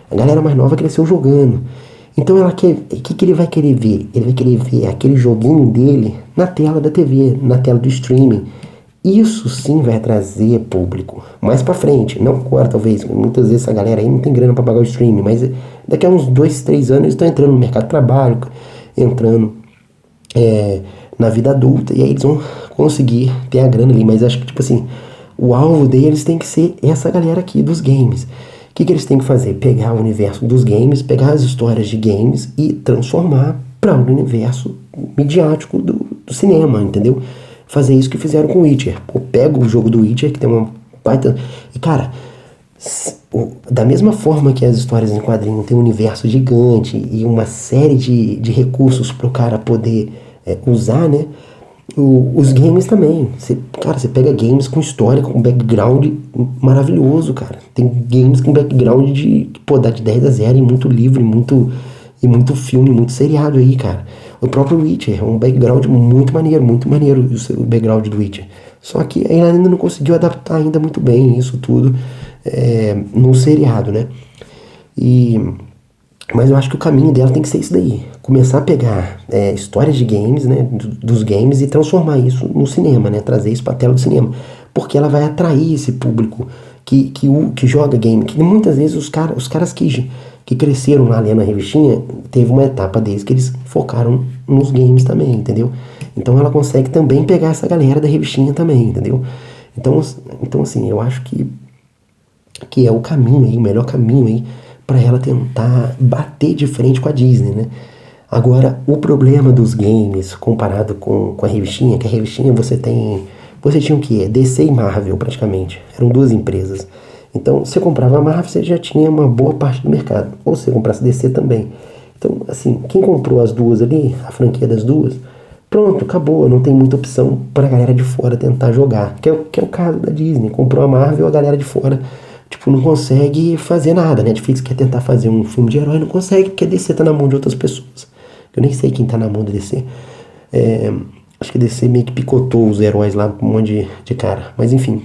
A galera mais nova cresceu jogando. Então ela quer... O que ele vai querer ver? Ele vai querer ver aquele joguinho dele na tela da TV, na tela do streaming. isso sim vai trazer público mais pra frente, não agora talvez, muitas vezes essa galera aí não tem grana pra pagar o streaming, mas daqui a uns 2, 3 anos eles estão entrando no mercado de trabalho, entrando na vida adulta, e aí eles vão conseguir ter a grana ali, mas acho que tipo assim, o alvo deles tem que ser essa galera aqui dos games. O que eles têm que fazer? Pegar o universo dos games, pegar as histórias de games e transformar para o universo midiático do cinema, entendeu? Fazer isso que fizeram com o Witcher. Pô, pega o jogo do Witcher, que tem uma baita... E, cara, da mesma forma que as histórias em quadrinho tem um universo gigante e uma série de recursos para o cara poder usar, né? Os games também. Cara, você pega games com história, com background maravilhoso, cara. Tem games com background de, pô, dá de 10 a 0 e muito livro, e muito filme, muito seriado aí, cara. O próprio Witcher é um background muito maneiro o background do Witcher. Só que ele ainda não conseguiu adaptar ainda muito bem isso tudo no seriado, né? Mas eu acho que o caminho dela tem que ser isso daí. Começar a pegar histórias de games, né? Dos games e transformar isso no cinema, né? Trazer isso pra tela do cinema. Porque ela vai atrair esse público que joga game. Que muitas vezes os caras que cresceram lá lendo a revistinha, teve uma etapa deles que eles focaram nos games também, entendeu? Então ela consegue também pegar essa galera da revistinha também, entendeu? Então assim, eu acho que é o caminho aí, o melhor caminho aí para ela tentar bater de frente com a Disney, né? Agora, o problema dos games comparado com a revistinha, que a revistinha você tinha o quê? DC e Marvel praticamente, eram duas empresas. Então, você comprava a Marvel, você já tinha uma boa parte do mercado, ou você comprasse DC também. Então, assim, quem comprou as duas ali, a franquia das duas, pronto, acabou, não tem muita opção para a galera de fora tentar jogar, que é o caso da Disney, comprou a Marvel, a galera de fora tipo, não consegue fazer nada. Netflix quer tentar fazer um filme de herói, não consegue, porque a DC tá na mão de outras pessoas. Eu nem sei quem tá na mão da DC. Acho que a DC meio que picotou os heróis lá com um monte de cara. Mas enfim,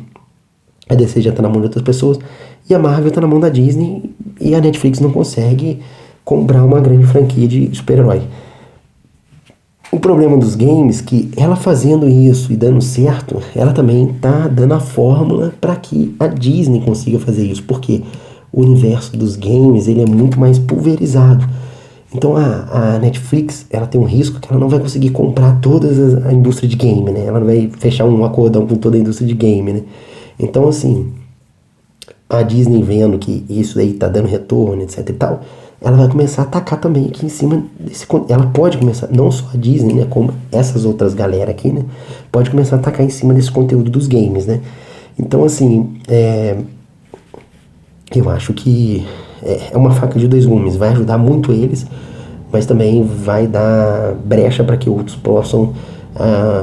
a DC já tá na mão de outras pessoas. E a Marvel tá na mão da Disney. E a Netflix não consegue comprar uma grande franquia de super-herói. O problema dos games é que ela fazendo isso e dando certo, ela também tá dando a fórmula para que a Disney consiga fazer isso, porque o universo dos games ele é muito mais pulverizado. Então a Netflix ela tem um risco que ela não vai conseguir comprar toda a indústria de game, né? Ela não vai fechar um acordão com toda a indústria de game, né? Então assim, a Disney vendo que isso aí tá dando retorno, etc e tal, ela vai começar a atacar também aqui em cima desse... Ela pode começar, não só a Disney, né, como essas outras galera aqui, né, pode começar a atacar em cima desse conteúdo dos games, né. Então, assim, eu acho que é uma faca de dois gumes, vai ajudar muito eles, mas também vai dar brecha para que outros possam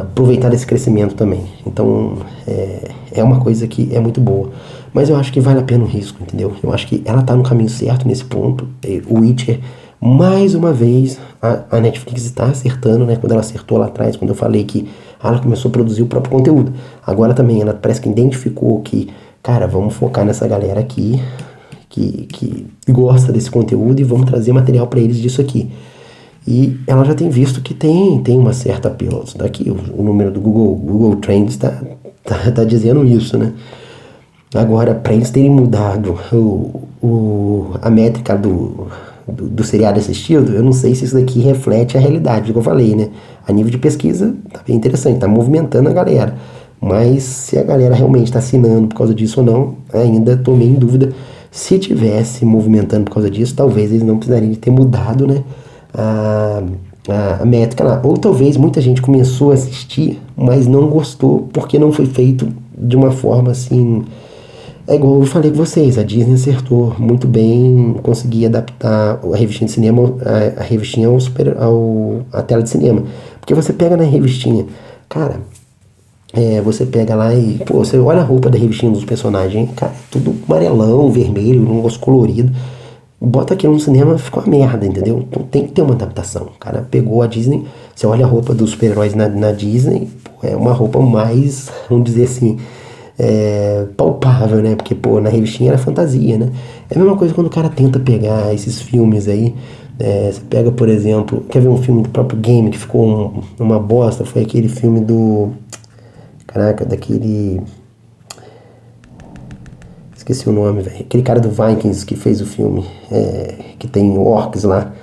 aproveitar desse crescimento também. Então, é uma coisa que é muito boa. Mas eu acho que vale a pena o risco, entendeu? Eu acho que ela tá no caminho certo nesse ponto. O Witcher, mais uma vez, a Netflix está acertando, né? Quando ela acertou lá atrás, quando eu falei que ela começou a produzir o próprio conteúdo. Agora também, ela parece que identificou que, cara, vamos focar nessa galera aqui que gosta desse conteúdo e vamos trazer material para eles disso aqui. E ela já tem visto que tem uma certa apelo. Daqui o número do Google Trends tá dizendo isso, né? Agora, para eles terem mudado a métrica do seriado assistido, eu não sei se isso daqui reflete a realidade, que eu falei, né? A nível de pesquisa, tá bem interessante, tá movimentando a galera. Mas se a galera realmente está assinando por causa disso ou não, ainda tô meio em dúvida. Se tivesse movimentando por causa disso, talvez eles não precisariam de ter mudado, né, a métrica lá. Ou talvez muita gente começou a assistir, mas não gostou porque não foi feito de uma forma assim... É igual eu falei com vocês, a Disney acertou muito bem, conseguir adaptar a revistinha de cinema, a revistinha à tela de cinema. Porque você pega na revistinha, cara, você pega lá e, pô, você olha a roupa da revistinha dos personagens, cara, tudo amarelão, vermelho, um negócio colorido. Bota aquilo no cinema, fica uma merda, entendeu? Então tem que ter uma adaptação. O cara pegou a Disney, você olha a roupa dos super-heróis na Disney, pô, é uma roupa mais, vamos dizer assim... palpável, né? Porque, pô, na revistinha era fantasia, né? É a mesma coisa quando o cara tenta pegar esses filmes aí. Você pega, por exemplo, quer ver um filme do próprio game que ficou uma bosta? Foi aquele filme do... Caraca, daquele... Esqueci o nome, velho. Aquele cara do Vikings que fez o filme, que tem orcs lá.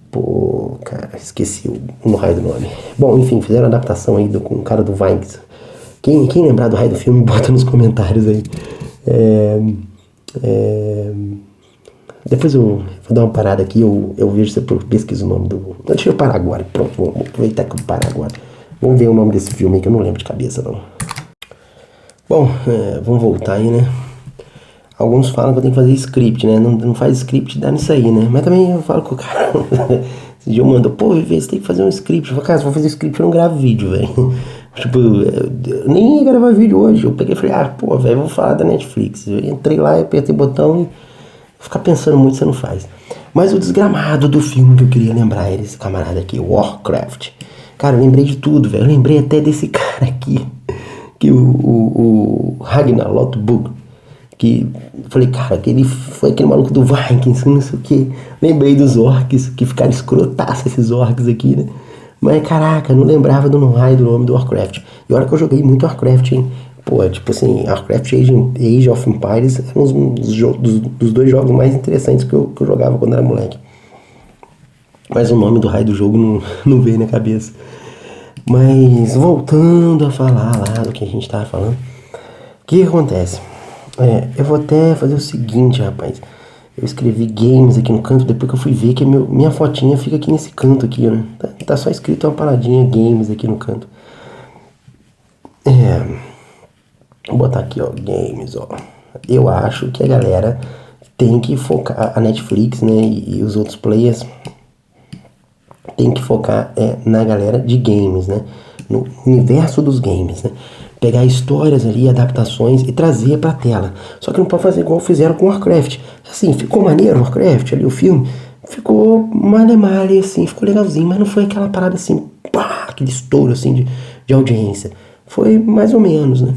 Pô, cara, esqueci o raio do nome. Bom, enfim, fizeram a adaptação aí com o cara do Vikings. Quem lembrar do raio do filme, bota nos comentários aí. Depois eu vou dar uma parada aqui, eu vejo se eu pesquiso o nome do... Deixa eu parar agora, pronto, vamos aproveitar que eu paro agora. Vamos ver o nome desse filme aí, que eu não lembro de cabeça, não. Bom, vamos voltar aí, né? Alguns falam que eu tenho que fazer script, né? Não faz script, dá nisso aí, né? Mas também eu falo com o cara... Esse dia eu mando, pô, Vivi, você tem que fazer um script. Eu falo, cara, se eu vou fazer script, eu não gravo vídeo, velho. Tipo, eu nem ia gravar vídeo hoje. Eu peguei e falei, pô, velho, vou falar da Netflix. Eu entrei lá, apertei o botão e... Ficar pensando muito, você não faz. Mas o desgramado do filme que eu queria lembrar era esse camarada aqui, Warcraft. Cara, eu lembrei de tudo, velho. Eu lembrei até desse cara aqui, que o Ragnar Lothbrok, que falei, cara, que ele foi aquele maluco do Vikings, não sei o que. Lembrei dos orcs, que ficaram escrotaços esses orcs aqui, né? Mas caraca, não lembrava do raio do nome do Warcraft. E olha que eu joguei muito Warcraft, hein? Pô, tipo assim, Warcraft Age of Empires era um dos dois jogos mais interessantes que eu jogava quando era moleque. Mas o nome do raio do jogo não veio na cabeça. Mas voltando a falar lá do que a gente tava falando, o que acontece? Eu vou até fazer o seguinte, rapaz. Eu escrevi games aqui no canto, depois que eu fui ver que minha fotinha fica aqui nesse canto aqui, né? Tá só escrito uma paradinha games aqui no canto. Vou botar aqui, ó, games, ó. Eu acho que a galera tem que focar, a Netflix, né, e os outros players tem que focar na galera de games, né, no universo dos games, né. Pegar histórias ali, adaptações e trazer pra tela. Só que não pode fazer igual fizeram com Warcraft. Assim, ficou maneiro o Warcraft ali, o filme. Ficou male, assim, ficou legalzinho, mas não foi aquela parada assim, pá, aquele estouro assim de audiência. Foi mais ou menos, né.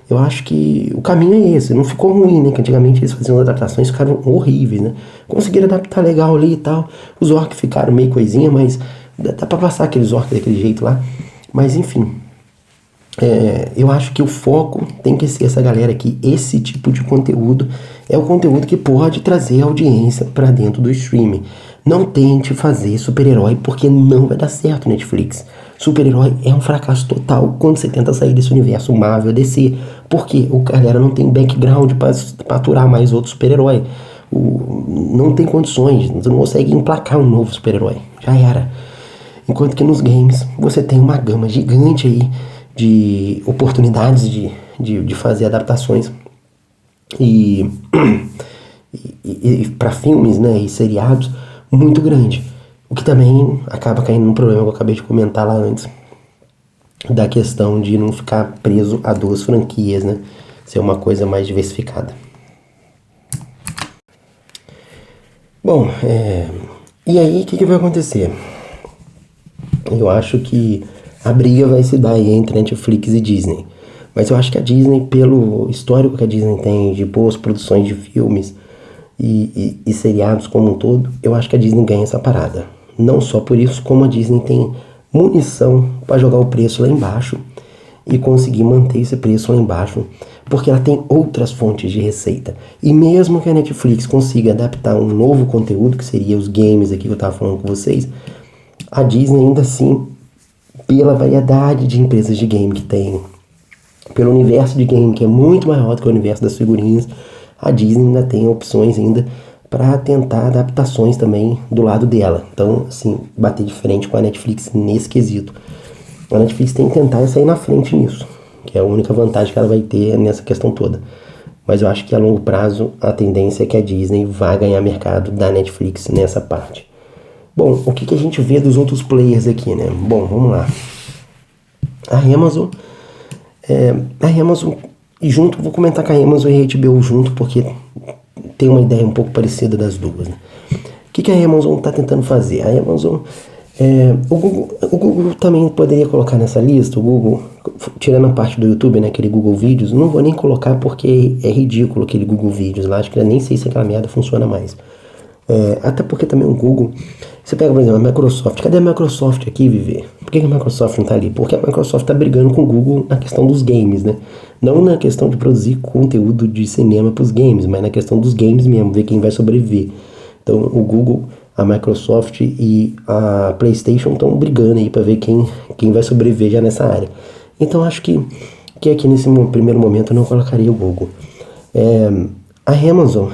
Eu acho que o caminho é esse, não ficou ruim, né? Que antigamente eles faziam adaptações, ficaram horríveis, né? Conseguiram adaptar legal ali e tal. Os orcs ficaram meio coisinha, mas dá pra passar aqueles orcs daquele jeito lá. Mas enfim, eu acho que o foco tem que ser essa galera aqui. Esse tipo de conteúdo é o conteúdo que pode trazer audiência pra dentro do streaming. Não tente fazer super-herói porque não vai dar certo, Netflix. Super-herói é um fracasso total quando você tenta sair desse universo Marvel, DC. Porque o galera não tem background pra aturar mais outro super-herói. Não tem condições, você não consegue emplacar um novo super-herói. Já era. Enquanto que nos games você tem uma gama gigante aí de oportunidades de fazer adaptações e para filmes, né, e seriados muito grande. O que também acaba caindo num problema que eu acabei de comentar lá antes, da questão de não ficar preso a duas franquias, né? Ser uma coisa mais diversificada. Bom, e aí o que vai acontecer? Eu acho que a briga vai se dar aí entre Netflix e Disney. Mas eu acho que a Disney, pelo histórico que a Disney tem de boas produções de filmes e seriados como um todo, eu acho que a Disney ganha essa parada. Não só por isso, como a Disney tem munição para jogar o preço lá embaixo e conseguir manter esse preço lá embaixo, porque ela tem outras fontes de receita. E mesmo que a Netflix consiga adaptar um novo conteúdo, que seria os games aqui que eu estava falando com vocês, a Disney ainda assim, pela variedade de empresas de game que tem, pelo universo de game que é muito maior do que o universo das figurinhas, a Disney ainda tem opções ainda para tentar adaptações também do lado dela. Então, assim, bater de frente com a Netflix nesse quesito. A Netflix tem que tentar sair na frente nisso, que é a única vantagem que ela vai ter nessa questão toda. Mas eu acho que a longo prazo a tendência é que a Disney vai ganhar mercado da Netflix nessa parte. Bom, o que a gente vê dos outros players aqui, né? Bom, vamos lá. A Amazon, e junto, vou comentar com a Amazon e a HBO junto, porque tem uma ideia um pouco parecida das duas, né? O que a Amazon está tentando fazer? A Amazon, o Google também poderia colocar nessa lista, o Google, tirando a parte do YouTube, né, aquele Google Vídeos, não vou nem colocar porque é ridículo aquele Google Vídeos lá, acho que eu nem sei se aquela merda funciona mais. Até porque também o Google, você pega, por exemplo, a Microsoft. Cadê a Microsoft aqui, Viver? Por que a Microsoft não tá ali? Porque a Microsoft tá brigando com o Google na questão dos games, né? Não na questão de produzir conteúdo de cinema pros games, mas na questão dos games mesmo, ver quem vai sobreviver. Então o Google, a Microsoft e a PlayStation estão brigando aí para ver quem vai sobreviver já nessa área. Então acho que aqui nesse primeiro momento eu não colocaria o Google. A Amazon,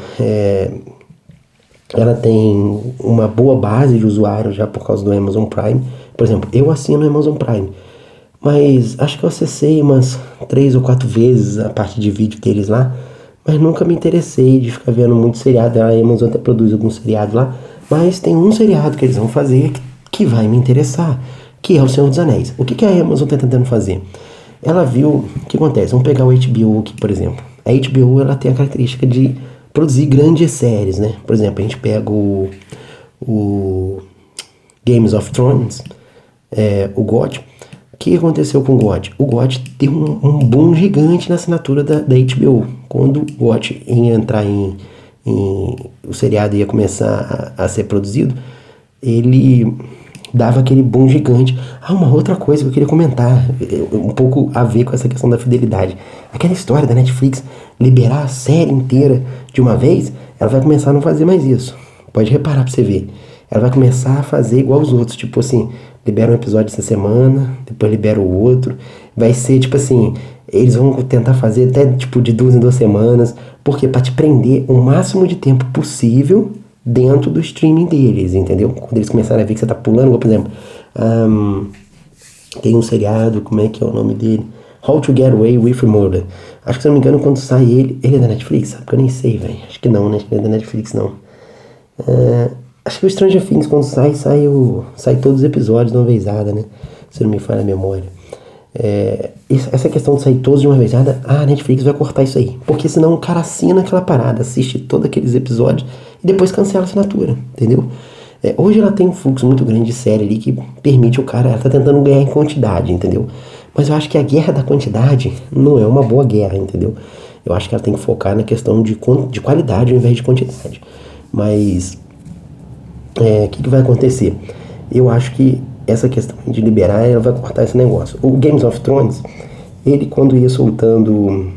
ela tem uma boa base de usuários já por causa do Amazon Prime. Por exemplo, eu assino o Amazon Prime, mas acho que eu acessei umas 3 ou 4 vezes a parte de vídeo deles lá, mas nunca me interessei de ficar vendo muito seriado. A Amazon até produz alguns seriados lá, mas tem um seriado que eles vão fazer que vai me interessar, que é o Senhor dos Anéis. O que a Amazon está tentando fazer? Ela viu o que acontece. Vamos pegar o HBO aqui, por exemplo. A HBO ela tem a característica de produzir grandes séries, né? Por exemplo, a gente pega o Games of Thrones, o GOT. O que aconteceu com o GOT? O GOT deu um boom gigante na assinatura da HBO. Quando o GOT ia entrar o seriado ia começar a ser produzido, ele dava aquele boom gigante. Uma outra coisa que eu queria comentar, um pouco a ver com essa questão da fidelidade. Aquela história da Netflix liberar a série inteira de uma vez, ela vai começar a não fazer mais isso. Pode reparar pra você ver. Ela vai começar a fazer igual os outros, tipo assim, libera um episódio essa semana, depois libera o outro. Vai ser tipo assim, eles vão tentar fazer até tipo de 2 em 2 semanas, porque pra te prender o máximo de tempo possível dentro do streaming deles, entendeu? Quando eles começarem a ver que você tá pulando, por exemplo, tem um seriado, como é que é o nome dele? How to Get Away with Murder. Acho que, se não me engano, quando sai ele é da Netflix, sabe? Porque eu nem sei, velho. Acho que não, né? Acho que ele é da Netflix, não. Acho que o Stranger Things, quando sai todos os episódios de uma vezada, né? Se não me falha a memória. Essa questão de sair todos de uma vezada, a Netflix vai cortar isso aí. Porque senão o cara assina aquela parada, assiste todos aqueles episódios e depois cancela a assinatura, entendeu? Hoje ela tem um fluxo muito grande de série ali que permite o cara, ela tá tentando ganhar em quantidade, entendeu? Mas eu acho que a guerra da quantidade não é uma boa guerra, entendeu? Eu acho que ela tem que focar na questão de qualidade ao invés de quantidade. Mas o que vai acontecer? Eu acho que essa questão de liberar, ela vai cortar esse negócio. O Games of Thrones, ele quando ia soltando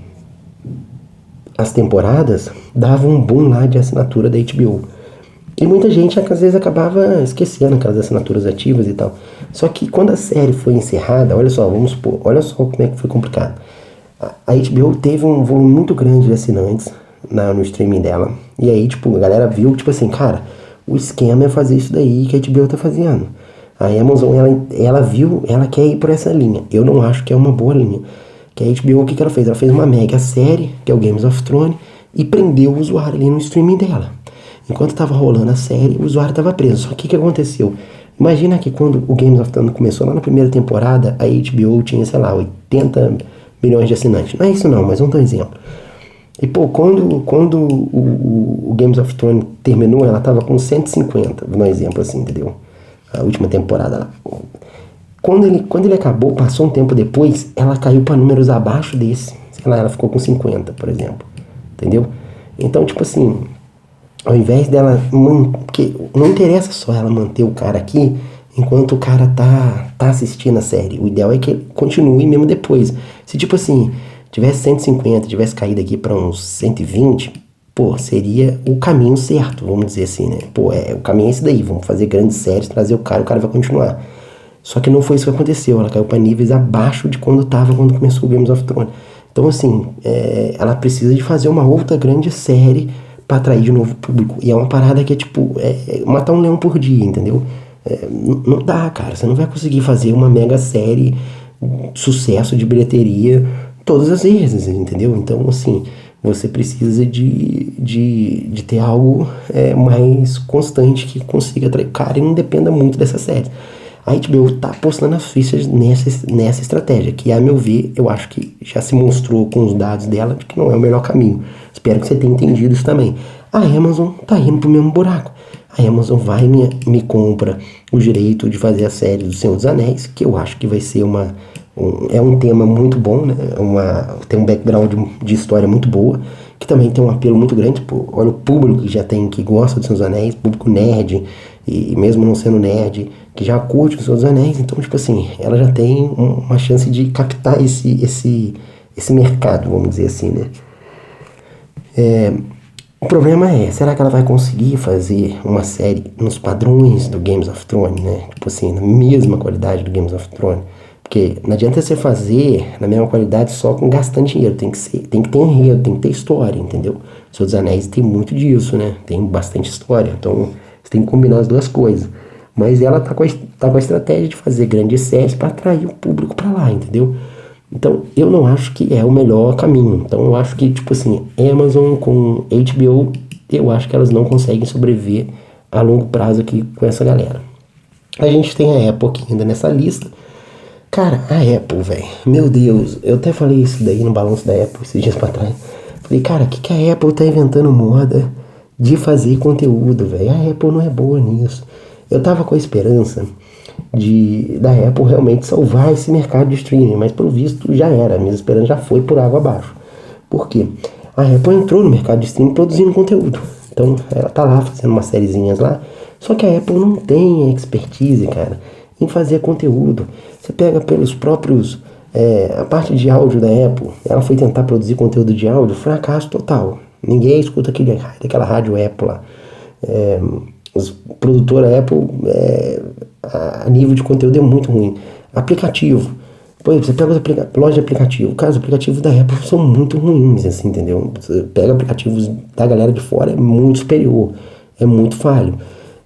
as temporadas, dava um boom lá de assinatura da HBO. E muita gente às vezes acabava esquecendo aquelas assinaturas ativas e tal. Só que quando a série foi encerrada, olha só, vamos supor, olha só como é que foi complicado. A HBO teve um volume muito grande de assinantes no streaming dela. E aí, tipo, a galera viu, tipo assim, cara, o esquema é fazer isso daí que a HBO tá fazendo. A Amazon, ela viu, ela quer ir por essa linha. Eu não acho que é uma boa linha. Que a HBO, o que ela fez? Ela fez uma mega série, que é o Games of Thrones, e prendeu o usuário ali no streaming dela. Enquanto tava rolando a série, o usuário tava preso. Só que o que aconteceu? Imagina que quando o Games of Thrones começou lá na primeira temporada, a HBO tinha, sei lá, 80 milhões de assinantes. Não é isso não, mas vamos dar um exemplo. E pô, quando o Games of Thrones terminou, ela tava com 150, vou dar um exemplo assim, entendeu? A última temporada lá. Quando ele acabou, passou um tempo depois, ela caiu para números abaixo desse. Sei lá, ela ficou com 50, por exemplo. Entendeu? Então, tipo assim, ao invés dela... Porque não interessa só ela manter o cara aqui enquanto o cara tá assistindo a série. O ideal é que ele continue mesmo depois. Se, tipo assim, tivesse 150, tivesse caído aqui para uns 120, pô, seria o caminho certo, vamos dizer assim, né? Pô, o caminho é esse daí, vamos fazer grandes séries, trazer o cara vai continuar. Só que não foi isso que aconteceu, ela caiu para níveis abaixo de quando começou o Games of Thrones. Então, assim, ela precisa de fazer uma outra grande série para atrair de novo público. E é uma parada que é tipo, matar um leão por dia, entendeu? Não dá, cara, você não vai conseguir fazer uma mega série, sucesso de bilheteria todas as vezes, entendeu? Então, assim, você precisa de ter algo mais constante que consiga atrair o cara e não dependa muito dessa série. A HBO tá apostando as fichas nessa estratégia, que a meu ver, eu acho que já se mostrou com os dados dela de que não é o melhor caminho. Espero que você tenha entendido isso também. A Amazon tá indo pro mesmo buraco. A Amazon vai me compra o direito de fazer a série do Senhor dos Anéis, que eu acho que vai ser uma É um tema muito bom, né? Tem um background de história muito boa, que também tem um apelo muito grande. Pô, olha o público que já tem, que gosta do Senhor dos Anéis, público nerd, e mesmo não sendo nerd, que já curte o Senhor dos Anéis. Então, tipo assim, ela já tem uma chance de captar esse mercado, vamos dizer assim, né? O problema é, será que ela vai conseguir fazer uma série nos padrões do Games of Thrones, né? Tipo assim, na mesma qualidade do Games of Thrones. Porque não adianta você fazer na mesma qualidade só com gastando dinheiro. Tem que ter enredo, tem que ter história, entendeu? O Senhor dos Anéis tem muito disso, né? Tem bastante história. Então, você tem que combinar as duas coisas. Mas ela tá com a estratégia de fazer grandes séries para atrair o público para lá, entendeu? Então, eu não acho que é o melhor caminho. Então, eu acho que, tipo assim, Amazon com HBO, eu acho que elas não conseguem sobreviver a longo prazo aqui com essa galera. A gente tem a Apple aqui ainda nessa lista. Cara, a Apple, velho, meu Deus, eu até falei isso daí no balanço da Apple esses dias pra trás. Falei, cara, o que a Apple tá inventando moda de fazer conteúdo, velho? A Apple não é boa nisso. Eu tava com a esperança da Apple realmente salvar esse mercado de streaming, mas pelo visto já era, a minha esperança já foi por água abaixo. Por quê? A Apple entrou no mercado de streaming produzindo conteúdo, então ela tá lá fazendo umas sériezinhas lá, só que a Apple não tem expertise, cara, em fazer conteúdo. Você pega pelos próprios, a parte de áudio da Apple, ela foi tentar produzir conteúdo de áudio, fracasso total, ninguém escuta aquela rádio Apple lá. Os produtora Apple, a nível de conteúdo é muito ruim. Aplicativo. Pô, você pega loja de aplicativo. Cara, os aplicativos da Apple são muito ruins, assim, entendeu? Você pega aplicativos da galera de fora, é muito superior. É muito falho.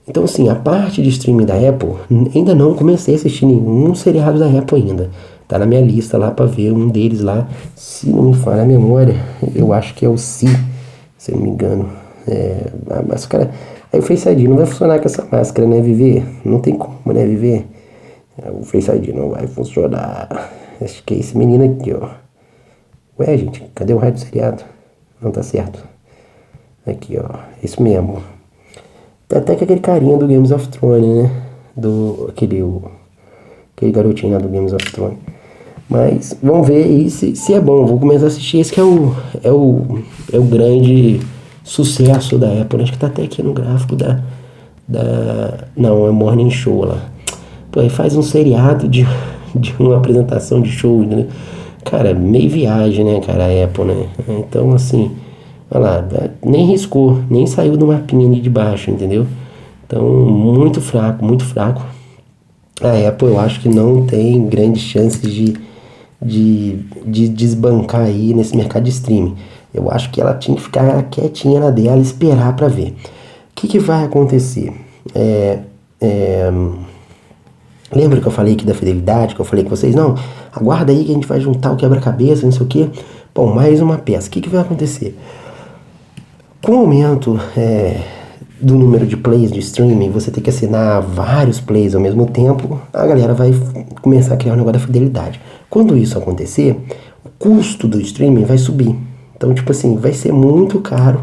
Então, assim, a parte de streaming da Apple, ainda não comecei a assistir nenhum seriado da Apple ainda. Tá na minha lista lá pra ver um deles lá. Se não me falha a memória, eu acho que é o Si, se eu não me engano. Mas, cara, aí o Face ID não vai funcionar com essa máscara, né, Viver? Não tem como, né, Viver? O Face ID não vai funcionar. Acho que é esse menino aqui, ó. Ué, gente, cadê o raio do seriado? Não tá certo. Aqui, ó. Isso mesmo. Tá até com aquele carinha do Games of Thrones, né? Aquele garotinho lá do Games of Thrones. Mas vamos ver aí se é bom. Vou começar a assistir. Esse que é o grande sucesso da Apple. Acho que tá até aqui no gráfico não, é Morning Show lá. Pô, aí faz um seriado de uma apresentação de show, né? Cara, meio viagem, né, cara, a Apple, né? Então, assim, olha lá, nem riscou, nem saiu do mapinha ali de baixo, entendeu? Então, muito fraco, muito fraco. A Apple, eu acho que não tem grandes chances de desbancar aí nesse mercado de streaming. Eu acho que ela tinha que ficar quietinha na dela e esperar pra ver. O que vai acontecer? Lembra que eu falei aqui da fidelidade, que eu falei com vocês? Não, aguarda aí que a gente vai juntar o quebra-cabeça, não sei o quê. Bom, mais uma peça. O que vai acontecer? Com o aumento do número de plays de streaming, você tem que assinar vários plays ao mesmo tempo, a galera vai começar a criar um negócio da fidelidade. Quando isso acontecer, o custo do streaming vai subir. Então, tipo assim, vai ser muito caro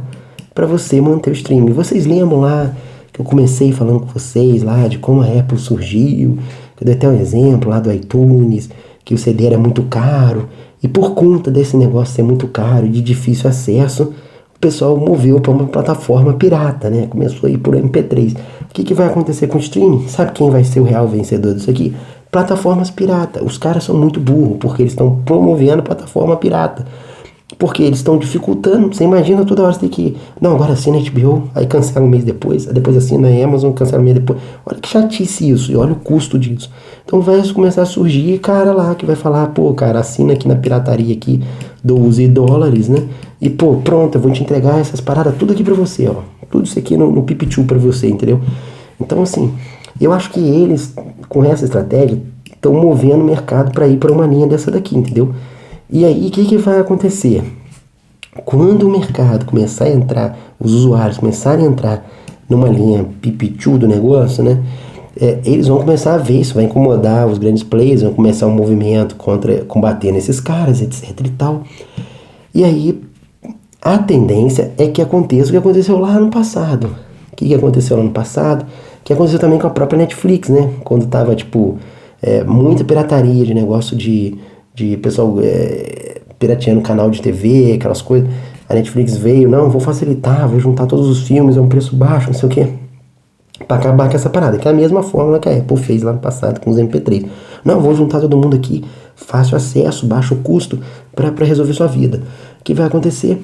para você manter o streaming. Vocês lembram lá que eu comecei falando com vocês lá de como a Apple surgiu, que eu dei até um exemplo lá do iTunes, que o CD era muito caro, e por conta desse negócio ser muito caro e de difícil acesso, o pessoal moveu para uma plataforma pirata, né? Começou a ir por MP3. O que vai acontecer com o streaming? Sabe quem vai ser o real vencedor disso aqui? Plataformas pirata. Os caras são muito burros, porque eles estão promovendo plataforma pirata. Porque eles estão dificultando. Você imagina toda hora você tem que... Não, agora assina a HBO, aí cancela um mês depois, aí depois assina a Amazon, cancela um mês depois. Olha que chatice isso, e olha o custo disso. Então vai começar a surgir cara lá que vai falar, pô, cara, assina aqui na pirataria aqui $12, né? E pô, pronto, eu vou te entregar essas paradas tudo aqui pra você, ó. Tudo isso aqui no Pipichu pra você, entendeu? Então assim, eu acho que eles, com essa estratégia, estão movendo o mercado pra ir pra uma linha dessa daqui, entendeu? E aí, o que vai acontecer? Quando o mercado começar a entrar, os usuários começarem a entrar numa linha pipichu do negócio, né? Eles vão começar a ver isso, vai incomodar os grandes players, vão começar um movimento contra combater nesses caras, etc e tal. E aí, a tendência é que aconteça o que aconteceu lá no passado. O que aconteceu lá no passado? Que aconteceu também com a própria Netflix, né? Quando tava, tipo... muita pirataria de negócio de pessoal pirateando canal de TV, aquelas coisas. A Netflix veio, não, vou facilitar, vou juntar todos os filmes a um preço baixo, não sei o que, pra acabar com essa parada, que é a mesma fórmula que a Apple fez lá no passado com os MP3. Não, vou juntar todo mundo aqui, fácil acesso, baixo custo, pra resolver sua vida. O que vai acontecer?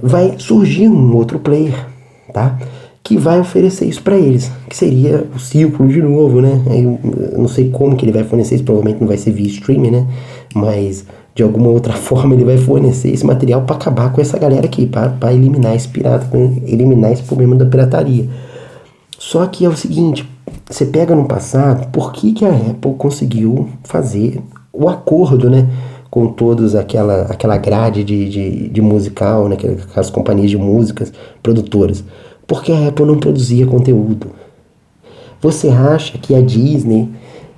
Vai surgir um outro player, tá? Que vai oferecer isso pra eles, que seria o círculo de novo, né? Eu não sei como que ele vai fornecer isso, provavelmente não vai ser via streaming, né? Mas de alguma outra forma ele vai fornecer esse material para acabar com essa galera aqui, para eliminar esse pirata, eliminar esse problema da pirataria. Só que é o seguinte, você pega no passado, por que a Apple conseguiu fazer o acordo, né, com todos aquela grade de musical, né, aquelas companhias de músicas produtoras? Porque a Apple não produzia conteúdo. Você acha que a Disney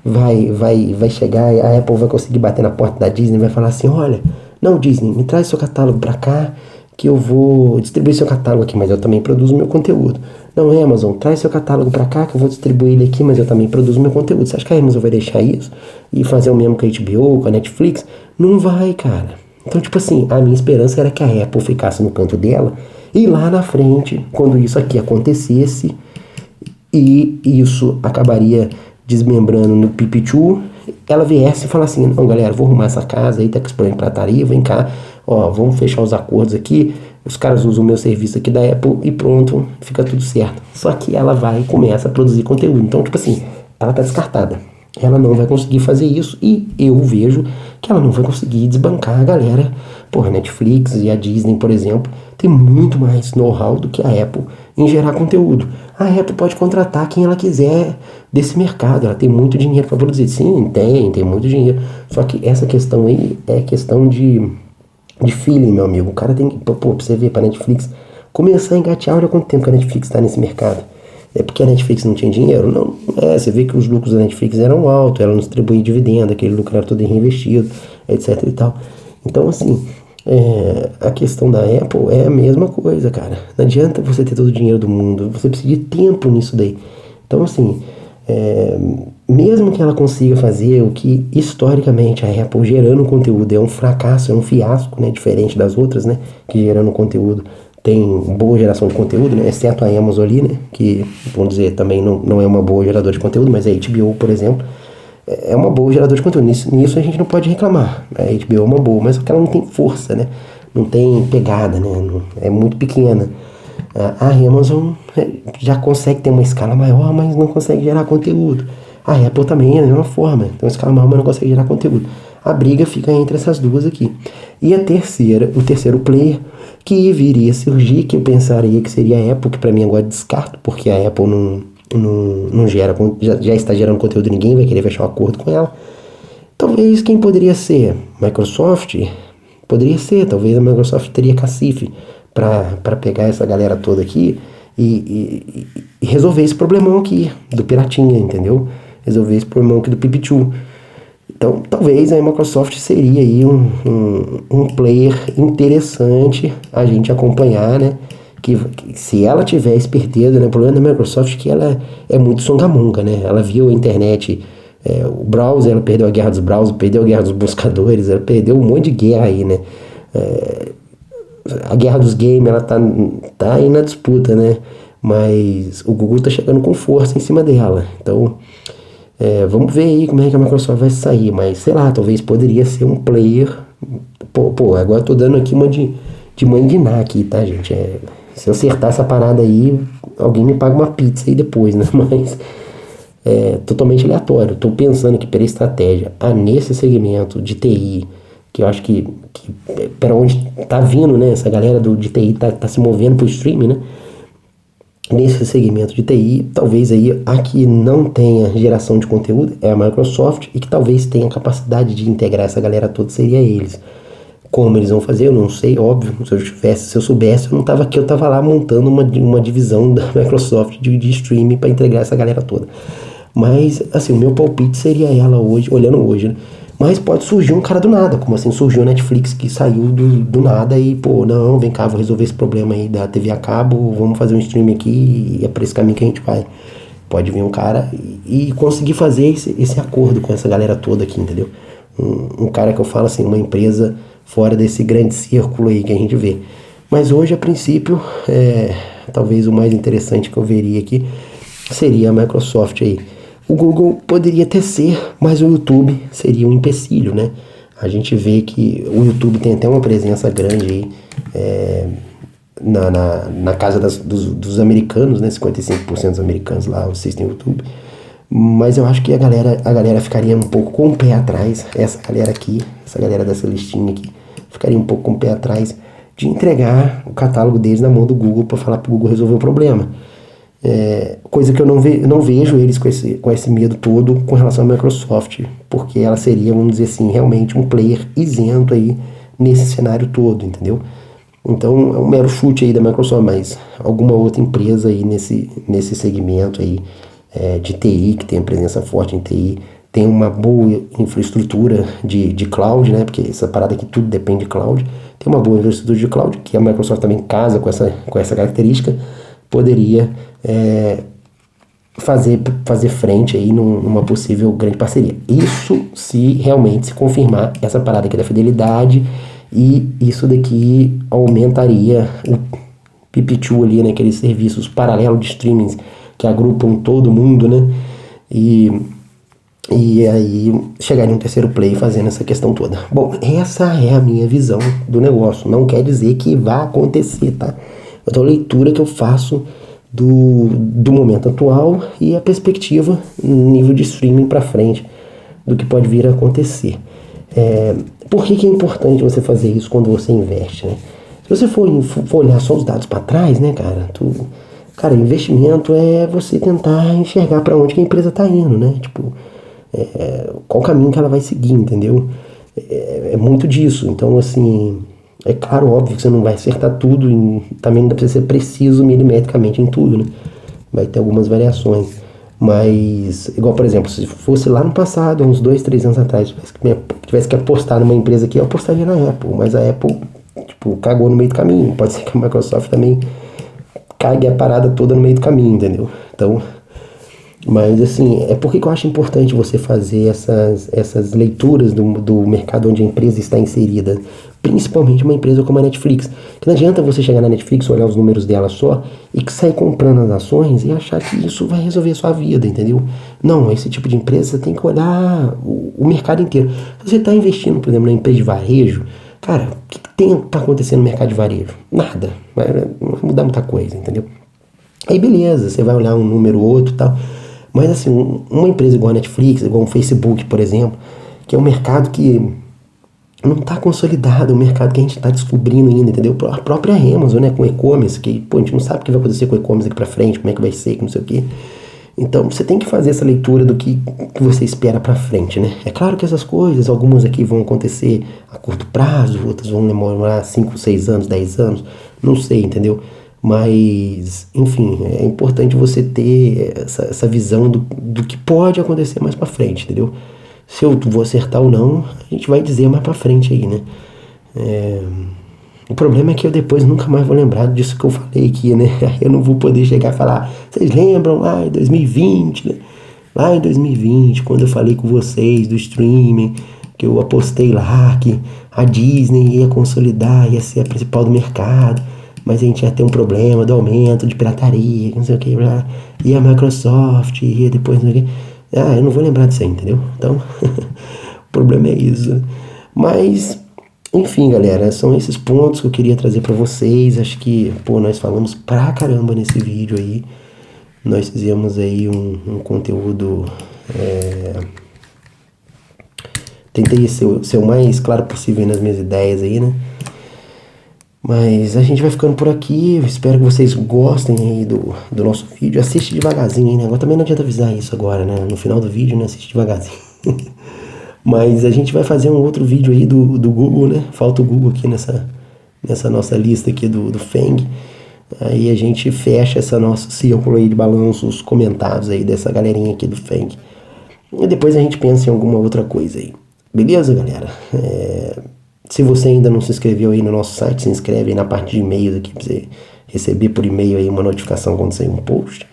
vai chegar, a Apple vai conseguir bater na porta da Disney e vai falar assim, olha, não, Disney, me traz seu catálogo pra cá, que eu vou distribuir seu catálogo aqui, mas eu também produzo meu conteúdo. Não, Amazon, traz seu catálogo pra cá, que eu vou distribuir ele aqui, mas eu também produzo meu conteúdo. Você acha que a Amazon vai deixar isso? E fazer o mesmo com a HBO, com a Netflix? Não vai, cara. Então, tipo assim, a minha esperança era que a Apple ficasse no canto dela, e lá na frente, quando isso aqui acontecesse, e isso acabaria desmembrando no Pipichu, ela viesse e falasse assim, não, galera, vou arrumar essa casa aí, tá explorando prataria, vem cá, ó, vamos fechar os acordos aqui, os caras usam o meu serviço aqui da Apple e pronto, fica tudo certo. Só que ela vai e começa a produzir conteúdo. Então, tipo assim, ela tá descartada. Ela não vai conseguir fazer isso e eu vejo que ela não vai conseguir desbancar a galera. Porra, a Netflix e a Disney, por exemplo, tem muito mais know-how do que a Apple em gerar conteúdo. A Apple pode contratar quem ela quiser desse mercado, ela tem muito dinheiro para produzir. Sim, tem muito dinheiro. Só que essa questão aí é questão de feeling, meu amigo. O cara tem que, pra você ver, pra Netflix começar a engatear, olha quanto tempo que a Netflix tá nesse mercado. É porque a Netflix não tinha dinheiro? Não, você vê que os lucros da Netflix eram altos, ela não distribuía dividendo, aquele lucro era todo reinvestido, etc e tal. Então, assim, a questão da Apple é a mesma coisa, cara. Não adianta você ter todo o dinheiro do mundo, você precisa de tempo nisso daí. Então, assim, mesmo que ela consiga fazer o que, historicamente, a Apple gerando conteúdo é um fracasso, é um fiasco, né, diferente das outras, né, que gerando conteúdo tem boa geração de conteúdo, né? Exceto a Amazon ali, né? Que, vamos dizer, também não é uma boa geradora de conteúdo, mas a HBO, por exemplo, é uma boa geradora de conteúdo. Nisso a gente não pode reclamar. A HBO é uma boa, mas só que ela não tem força, né? Não tem pegada, né? É muito pequena. A Amazon já consegue ter uma escala maior, mas não consegue gerar conteúdo. A Apple também é da mesma forma, tem uma escala maior, mas não consegue gerar conteúdo. A briga fica entre essas duas aqui. E o terceiro player que viria a surgir, que eu pensaria que seria a Apple, que pra mim agora descarto, porque a Apple não gera, já está gerando conteúdo, ninguém vai querer fechar um acordo com ela. Talvez quem poderia ser? Microsoft? Poderia ser, talvez a Microsoft teria cacife para pegar essa galera toda aqui e resolver esse problemão aqui do piratinha, entendeu? Resolver esse problemão aqui do Pipichu. Então, talvez a Microsoft seria aí um player interessante a gente acompanhar, né? Que se ela tiver esperteza, né? O problema da Microsoft é que ela é muito songamonga, né? Ela viu a internet, o browser, ela perdeu a guerra dos browsers, perdeu a guerra dos buscadores, ela perdeu um monte de guerra aí, né? A guerra dos games, ela tá aí na disputa, né? Mas o Google tá chegando com força em cima dela. Então, vamos ver aí como é que a Microsoft vai sair, mas sei lá, talvez poderia ser um player. Agora eu tô dando aqui uma de manguinar aqui, tá, gente? Se eu acertar essa parada aí, alguém me paga uma pizza aí depois, né? Mas é totalmente aleatório. Tô pensando aqui pela estratégia, nesse segmento de TI, que eu acho que para onde tá vindo, né? Essa galera de TI tá se movendo pro streaming, né? Nesse segmento de TI, talvez aí a que não tenha geração de conteúdo é a Microsoft e que talvez tenha capacidade de integrar essa galera toda seria eles. Como eles vão fazer, eu não sei, óbvio, se eu soubesse, eu não tava aqui, eu tava lá montando uma divisão da Microsoft de streaming para integrar essa galera toda. Mas, assim, o meu palpite seria ela hoje, olhando hoje, né? Mas pode surgir um cara do nada, como assim surgiu a Netflix que saiu do nada e, não, vem cá, vou resolver esse problema aí da TV a cabo, vamos fazer um stream aqui e é por esse caminho que a gente vai. Pode vir um cara e conseguir fazer esse acordo com essa galera toda aqui, entendeu? Um cara que eu falo assim, uma empresa fora desse grande círculo aí que a gente vê. Mas hoje, a princípio, talvez o mais interessante que eu veria aqui seria a Microsoft aí. O Google poderia até ser, mas o YouTube seria um empecilho, né? A gente vê que o YouTube tem até uma presença grande aí na casa dos americanos, né? 55% dos americanos lá assistem YouTube. Mas eu acho que a galera ficaria um pouco com o pé atrás. Essa galera aqui, essa galera dessa listinha aqui, ficaria um pouco com o pé atrás de entregar o catálogo deles na mão do Google para falar para o Google resolver o problema. Coisa que eu não vejo eles com esse medo todo com relação à Microsoft, porque ela seria, vamos dizer assim, realmente um player isento aí nesse cenário todo, entendeu? Então é um mero chute aí da Microsoft, mas alguma outra empresa aí nesse segmento aí de TI, que tem presença forte em TI, tem uma boa infraestrutura de cloud, né? Porque essa parada aqui tudo depende de cloud. Tem uma boa infraestrutura de cloud, que a Microsoft também casa com essa característica, poderia fazer frente aí numa possível grande parceria. Isso se realmente se confirmar essa parada aqui da fidelidade, e isso daqui aumentaria o PP2 ali, né? Aqueles serviços paralelos de streamings que agrupam todo mundo, né? E aí chegaria um terceiro play fazendo essa questão toda. Bom, essa é a minha visão do negócio. Não quer dizer que vai acontecer, tá? Então a leitura que eu faço do momento atual e a perspectiva no nível de streaming para frente do que pode vir a acontecer. Por que é importante você fazer isso quando você investe, né? Se você for olhar só os dados para trás, né, cara, investimento é você tentar enxergar para onde que a empresa está indo, né? Tipo, qual caminho que ela vai seguir, entendeu? É muito disso. Então, assim, é claro, óbvio que você não vai acertar tudo e também não precisa ser preciso milimetricamente em tudo, né? Vai ter algumas variações. Mas, igual, por exemplo, se fosse lá no passado, uns 2, 3 anos atrás, tivesse que apostar numa empresa aqui, eu apostaria na Apple. Mas a Apple, tipo, cagou no meio do caminho. Pode ser que a Microsoft também cague a parada toda no meio do caminho, entendeu? Então, mas assim, por que eu acho importante você fazer essas leituras do mercado onde a empresa está inserida, principalmente uma empresa como a Netflix, que não adianta você chegar na Netflix, olhar os números dela só e que sair comprando as ações e achar que isso vai resolver a sua vida, entendeu? Não, esse tipo de empresa você tem que olhar o mercado inteiro. Se você está investindo, por exemplo, na empresa de varejo, cara, o que tá acontecendo no mercado de varejo? Nada, não vai mudar muita coisa, entendeu? Aí beleza, você vai olhar um número ou outro e tal. Mas assim, uma empresa igual a Netflix, igual um Facebook, por exemplo, que é um mercado que não está consolidado, é um mercado que a gente está descobrindo ainda, entendeu? A própria Amazon, né, com e-commerce, que a gente não sabe o que vai acontecer com o e-commerce aqui pra frente, como é que vai ser, que não sei o quê. Então, você tem que fazer essa leitura do que você espera pra frente, né? É claro que essas coisas, algumas aqui vão acontecer a curto prazo, outras vão demorar 5, 6 anos, 10 anos, não sei, entendeu? Mas, enfim, é importante você ter essa visão do que pode acontecer mais pra frente, entendeu? Se eu vou acertar ou não, a gente vai dizer mais pra frente aí, né? O problema é que eu depois nunca mais vou lembrar disso que eu falei aqui, né? Aí eu não vou poder chegar e falar, vocês lembram lá em 2020, né? Lá em 2020, quando eu falei com vocês do streaming, que eu apostei lá que a Disney ia consolidar, ia ser a principal do mercado, mas a gente ia ter um problema do aumento de pirataria, não sei o que, e a Microsoft, e depois não sei o que. Eu não vou lembrar disso aí, entendeu? Então, o problema é isso. Mas, enfim, galera, são esses pontos que eu queria trazer pra vocês. Acho que, nós falamos pra caramba nesse vídeo aí. Nós fizemos aí um conteúdo... Tentei ser o mais claro possível nas minhas ideias aí, né? Mas a gente vai ficando por aqui. Eu espero que vocês gostem aí do nosso vídeo. Assiste devagarzinho aí, né? Agora também não adianta avisar isso agora, né? No final do vídeo, né? Assiste devagarzinho. Mas a gente vai fazer um outro vídeo aí do Google, né? Falta o Google aqui nessa nossa lista aqui do Feng. Aí a gente fecha esse nosso círculo aí de balanços comentados aí dessa galerinha aqui do Feng. E depois a gente pensa em alguma outra coisa aí. Beleza, galera? Se você ainda não se inscreveu aí no nosso site, se inscreve aí na parte de e-mails aqui pra você receber por e-mail aí uma notificação quando sair um post.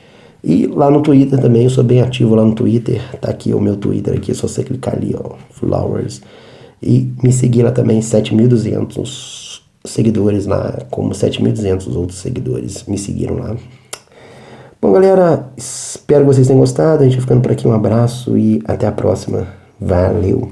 E lá no Twitter também, eu sou bem ativo lá no Twitter. Tá aqui o meu Twitter aqui, é só você clicar ali, ó, Flowers. E me seguir lá também, 7.200 seguidores lá, como 7.200 outros seguidores me seguiram lá. Bom, galera, espero que vocês tenham gostado. A gente vai ficando por aqui. Um abraço e até a próxima. Valeu!